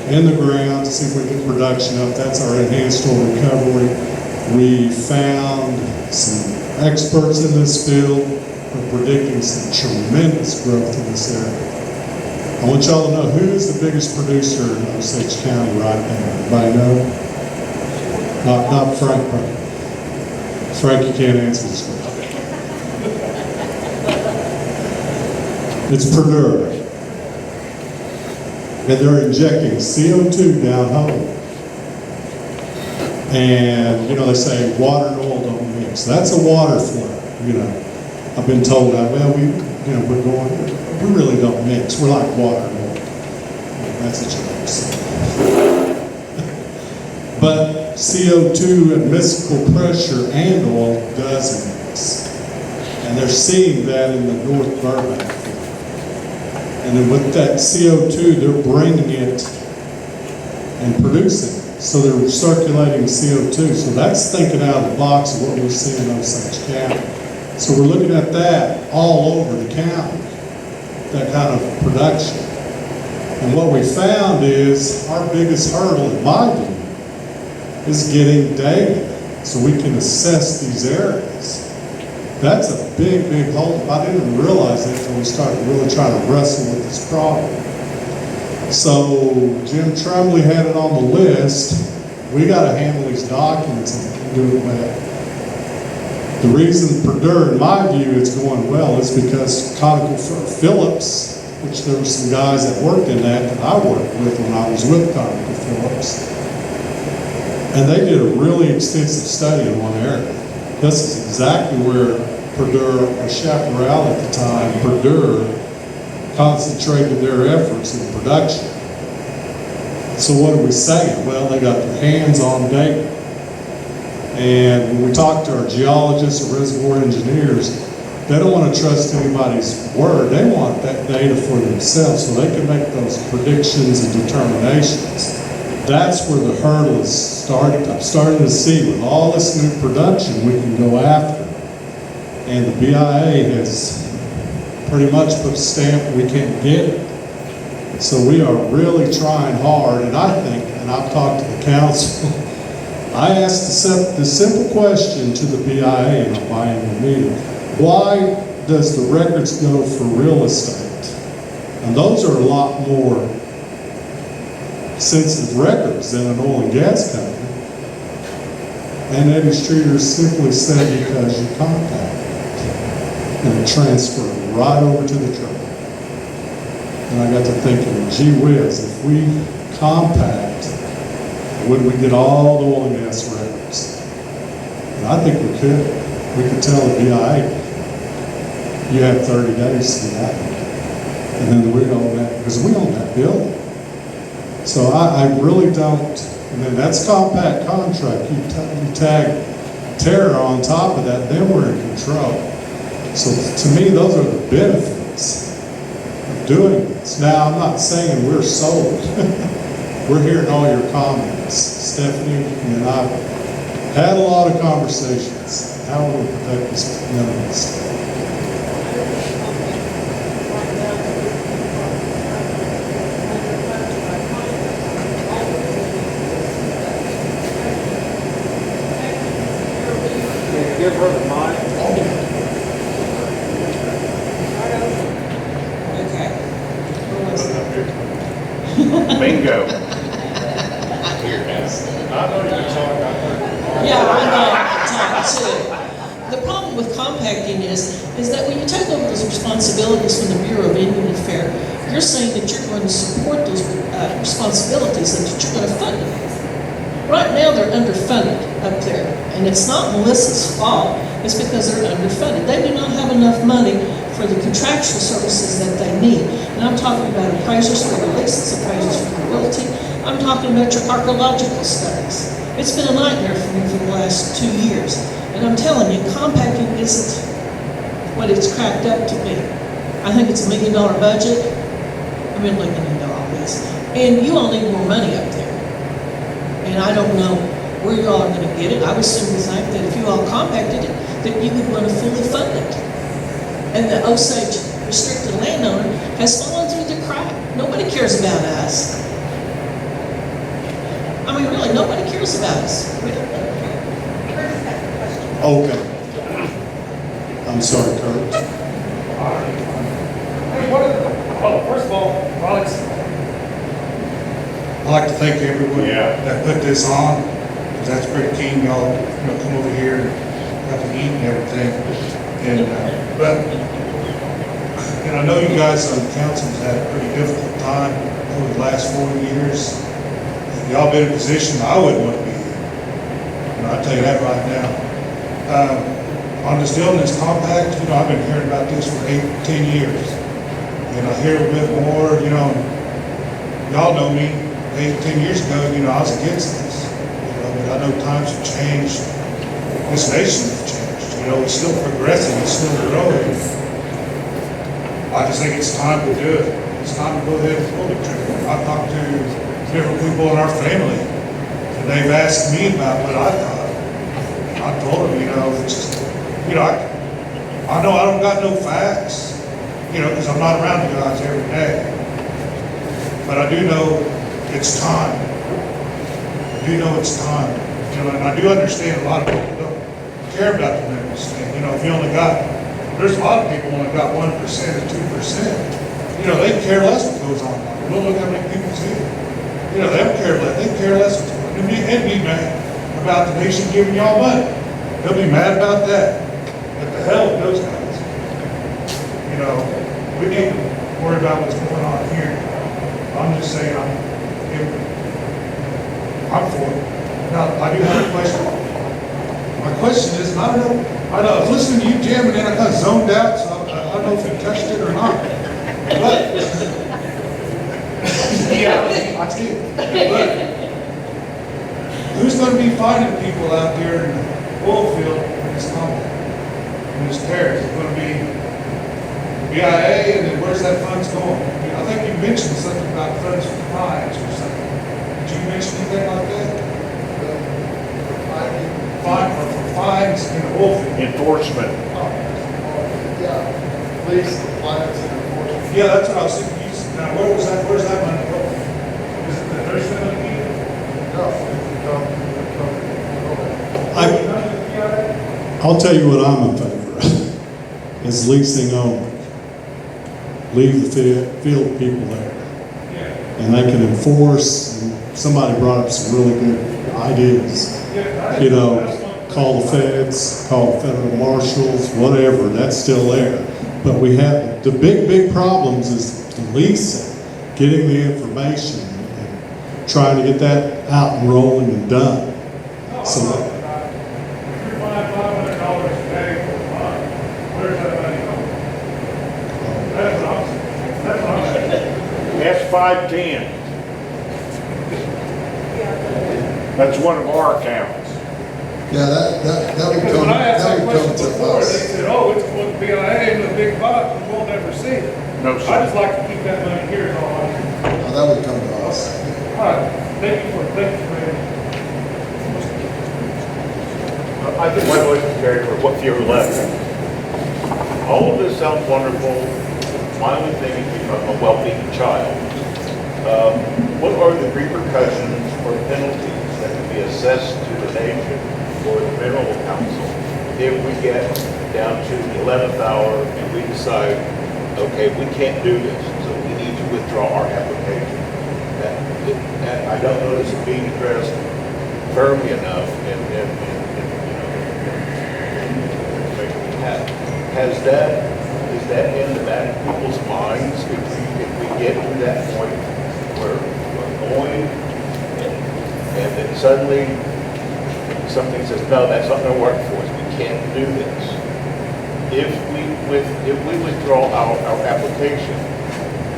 in the ground to see if we get production up. That's our enhanced oil recovery. We found some experts in this field are predicting some tremendous growth in this area. I want y'all to know who's the biggest producer in Osage County right now. Everybody know? Not Frank. Frank, you can't answer this question. It's Purdue. And they're injecting CO2 down hole. And, you know, they say water and oil don't mix. That's a water flow, you know. I've been told that, well, we really don't mix. We're like water and oil. That's a joke. But CO2 at miscible pressure and oil does mix. And they're seeing that in the North Burbank field. And then with that CO2, they're bringing it and producing it. So they're circulating CO2. So that's thinking out of the box of what we're seeing in Osage County. So we're looking at that all over the county, that kind of production. And what we found is our biggest hurdle, in my view, is getting data so we can assess these areas. That's a big, big hold. I didn't realize that until we started really trying to wrestle with this problem. So Jim Trumly had it on the list. We got to handle these documents and do it well. The reason Purdue, in my view, it's going well is because ConocoPhillips, which there were some guys that worked in that I worked with when I was with ConocoPhillips, and they did a really extensive study in one area. This is exactly where Purdue, or Chaparral at the time, Purdue concentrated their efforts in production. So what are we saying? Well, they got their hands on data. And when we talk to our geologists or reservoir engineers, they don't want to trust anybody's word. They want that data for themselves so they can make those predictions and determinations. That's where the hurdle is starting. I'm starting to see with all this new production we can go after. And the BIA has pretty much put a stamp, we can't get it. So we are really trying hard, and I think, and I've talked to the council, I asked the simple question to the BIA in a biannual meeting: why does the records go for real estate? And those are a lot more sensitive records than an oil and gas company. And Eddie Streeter simply said, because you contact and it transferred right over to the truck. And I got to thinking, gee whiz, if we compact, would we get all the oil and gas records? And I think we could. We could tell the BIA, you have 30 days to do that. And then we own that, because we own that building. So I really don't, and then that's compact contract, you tag Terra on top of that, then we're in control. So to me, those are the benefits of doing this. Now, I'm not saying we're sold. We're hearing all your comments. Stephanie and I had a lot of conversations. How will we protect this community? Give her the mic. Okay. Bingo. Yeah, I know, time too. The problem with compacting is that when you take over those responsibilities from the Bureau of Indian Affairs, you're saying that you're going to support those responsibilities and that you're going to fund them. Right now, they're underfunded up there, and it's not Melissa's fault, it's because they're underfunded. They do not have enough money for the contractual services that they need. And I'm talking about appraisers for the leases, appraisers for the realty, I'm talking about your archaeological studies. It's been a nightmare for me for the last 2 years. And I'm telling you, compacting isn't what it's cracked up to be. I think it's $1 million budget, $1 million, and you all need more money up there. And I don't know where you all are going to get it. I would simply think that if you all compacted it, that you would want to fully fund it. And the Osage restricted landowner has fallen through the crack. Nobody cares about us. I mean, really, nobody cares about us. We don't care. Curtis has a question. Okay. I'm sorry, Kurt. Well, first of all, Alex, I'd like to thank everyone that put this on, because that's pretty keen, y'all, come over here and got to eat and everything. And, and I know you guys on the council have had a pretty difficult time over the last 4 years. Y'all been in a position I wouldn't want to be in. I'll tell you that right now. On this building, this compact, I've been hearing about this for 8, 10 years. And I hear a bit more, y'all know me, 8, 10 years ago, I was against this. But I know times have changed. This nation has changed. It's still progressing, it's still growing. I just think it's time to do it. It's time to go ahead and pull the trigger. I've talked to different people in our family, and they've asked me about what I thought. I told them, it's just, I know I don't got no facts, because I'm not around you guys every day. But I do know it's time. I do know it's time. And I do understand a lot of people don't care about the minerals thing. If you only got, there's a lot of people only got 1% or 2%. They care less what goes on. We'll look how many people see it. They don't care less. They care less what's going on. They'd be mad about the nation giving y'all money. They'll be mad about that. But the hell with those guys. We need to worry about what's going on here. I'm just saying, I'm for it. Now, I do have a question. My question is, I don't know, I was listening to you jamming and I kind of zoned out, so I don't know if you touched it or not. But, yeah, I did. But, who's going to be finding people out there in the oil field in this company, in this Terra? Is it going to be BIA, and then where's that funds going? I think you mentioned something about funds for fines or something. Did you mention anything like that? For fines in the oil field. Enforcement. Yeah, police, compliance, and enforcement. Yeah, that's what I was thinking. Now, where's that money going? Is it the nursery money? I'll tell you what I'm in favor of, is leasing only. Leave the field people there. And they can enforce, and somebody brought up some really good ideas. Call the feds, call the federal marshals, whatever, that's still there. But we have, the big problems is the leasing, getting the information, and trying to get that out and rolling and done. So that, If you're buying $500 a day for a month, where's that money going? That's what I'm saying. S510. That's one of our accounts. Yeah, that would Because come, when I asked that that would come question to before, they us. said, oh, it's going to be in a big box, and we'll never see it. No, I sir. just like to keep that money here, is all I do. That would come to us. All right, thank you, man. I just want to carry for what few are left. All of this sounds wonderful. My only thing is become a well-being child. What are the repercussions or penalties that can be assessed to the nation or the mineral council if we get down to the 11th hour and we decide, okay, we can't do this, so we need to withdraw our application? That I don't know this is being addressed firmly enough and you know, is that in the back of people's minds if we get to that point where we're going and then suddenly something says, no, that's not going to work for us, we can't do this. If we withdraw our application,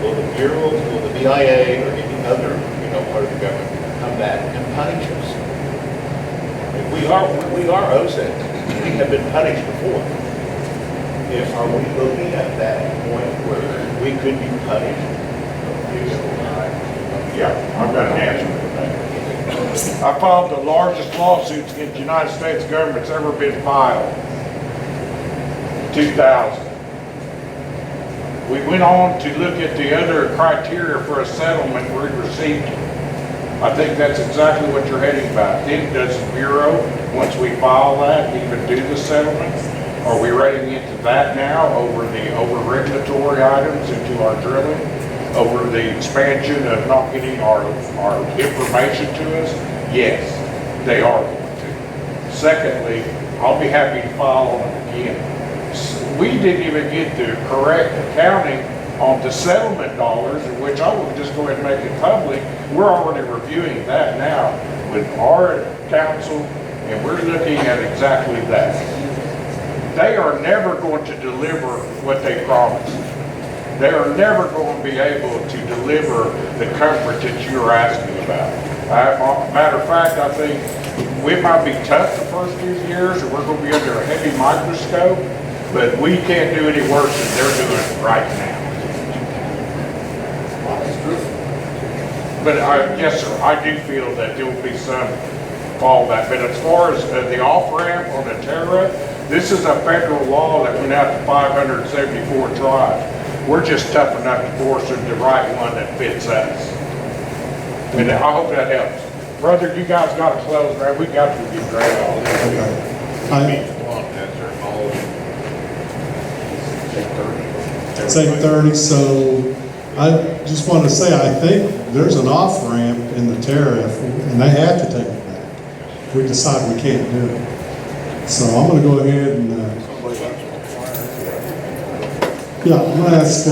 will the Bureau, will the BIA or any other, you know, part of the government come back and punish us? We are Osage. We have been punished before. Are we looking at that point where we could be punished? Yeah, I've got an answer for that. I filed the largest lawsuits against the United States government's ever been filed. 2000. We went on to look at the other criteria for a settlement we received. I think that's exactly what you're heading about. Then does the Bureau, once we file that, even do the settlement? Are we ready into that now over regulatory items into our drilling? Over the expansion of not getting our information to us? Yes, they are going to. Secondly, I'll be happy to file on it again. We didn't even get the correct accounting on the settlement dollars, in which I will just go ahead and make it public. We're already reviewing that now with our council, and we're looking at exactly that. They are never going to deliver what they promised. They are never going to be able to deliver the comfort that you're asking about. Matter of fact, I think we might be tough the first few years, and we're going to be under a heavy microscope, but we can't do any worse than they're doing right now. But yes, sir, I do feel that there will be some fallback. But as far as the off-ramp on the Terra, this is a federal law that went out to 574 tribes. We're just tough enough to force them to write one that fits us. And I hope that helps. Brother, you guys got to close, man. We got to get great on this. It's 8:30, so I just want to say, I think there's an off-ramp in the Tariff, and they have to take it back if we decide we can't do it. So I'm going to go ahead and, yeah, I'm going to ask,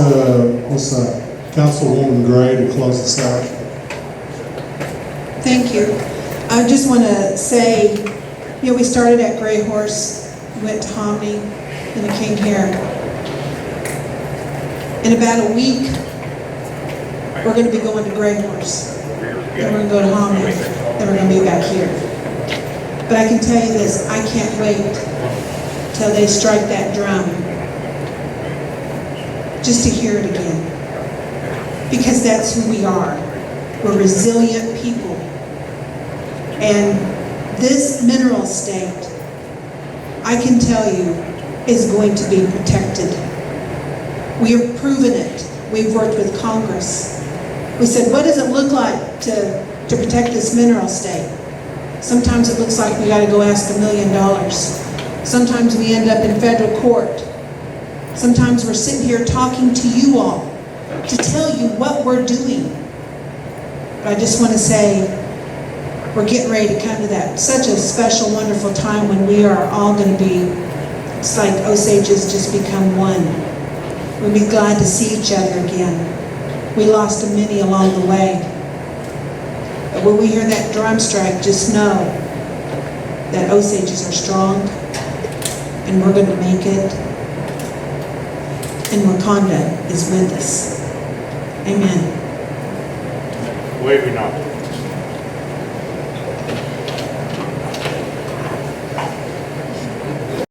Councilwoman Gray to close this out. Thank you. I just want to say, you know, we started at Gray Horse, went to Hominy, then we came here. In about a week, we're going to be going to Gray Horse. Then we're going to go to Hominy. Then we're going to be back here. But I can tell you this, I can't wait till they strike that drum just to hear it again. Because that's who we are. We're resilient people. And this mineral state, I can tell you, is going to be protected. We have proven it. We've worked with Congress. We said, what does it look like to protect this mineral state? Sometimes it looks like we got to go ask $1 million. Sometimes we end up in federal court. Sometimes we're sitting here talking to you all to tell you what we're doing. But I just want to say, we're getting ready to come to that such a special, wonderful time when we are all going to be, it's like Osage has just become one. We'll be glad to see each other again. We lost many along the way. But when we hear that drum strike, just know that Osages are strong, and we're going to make it, and Wakanda is with us. Amen. Waving on.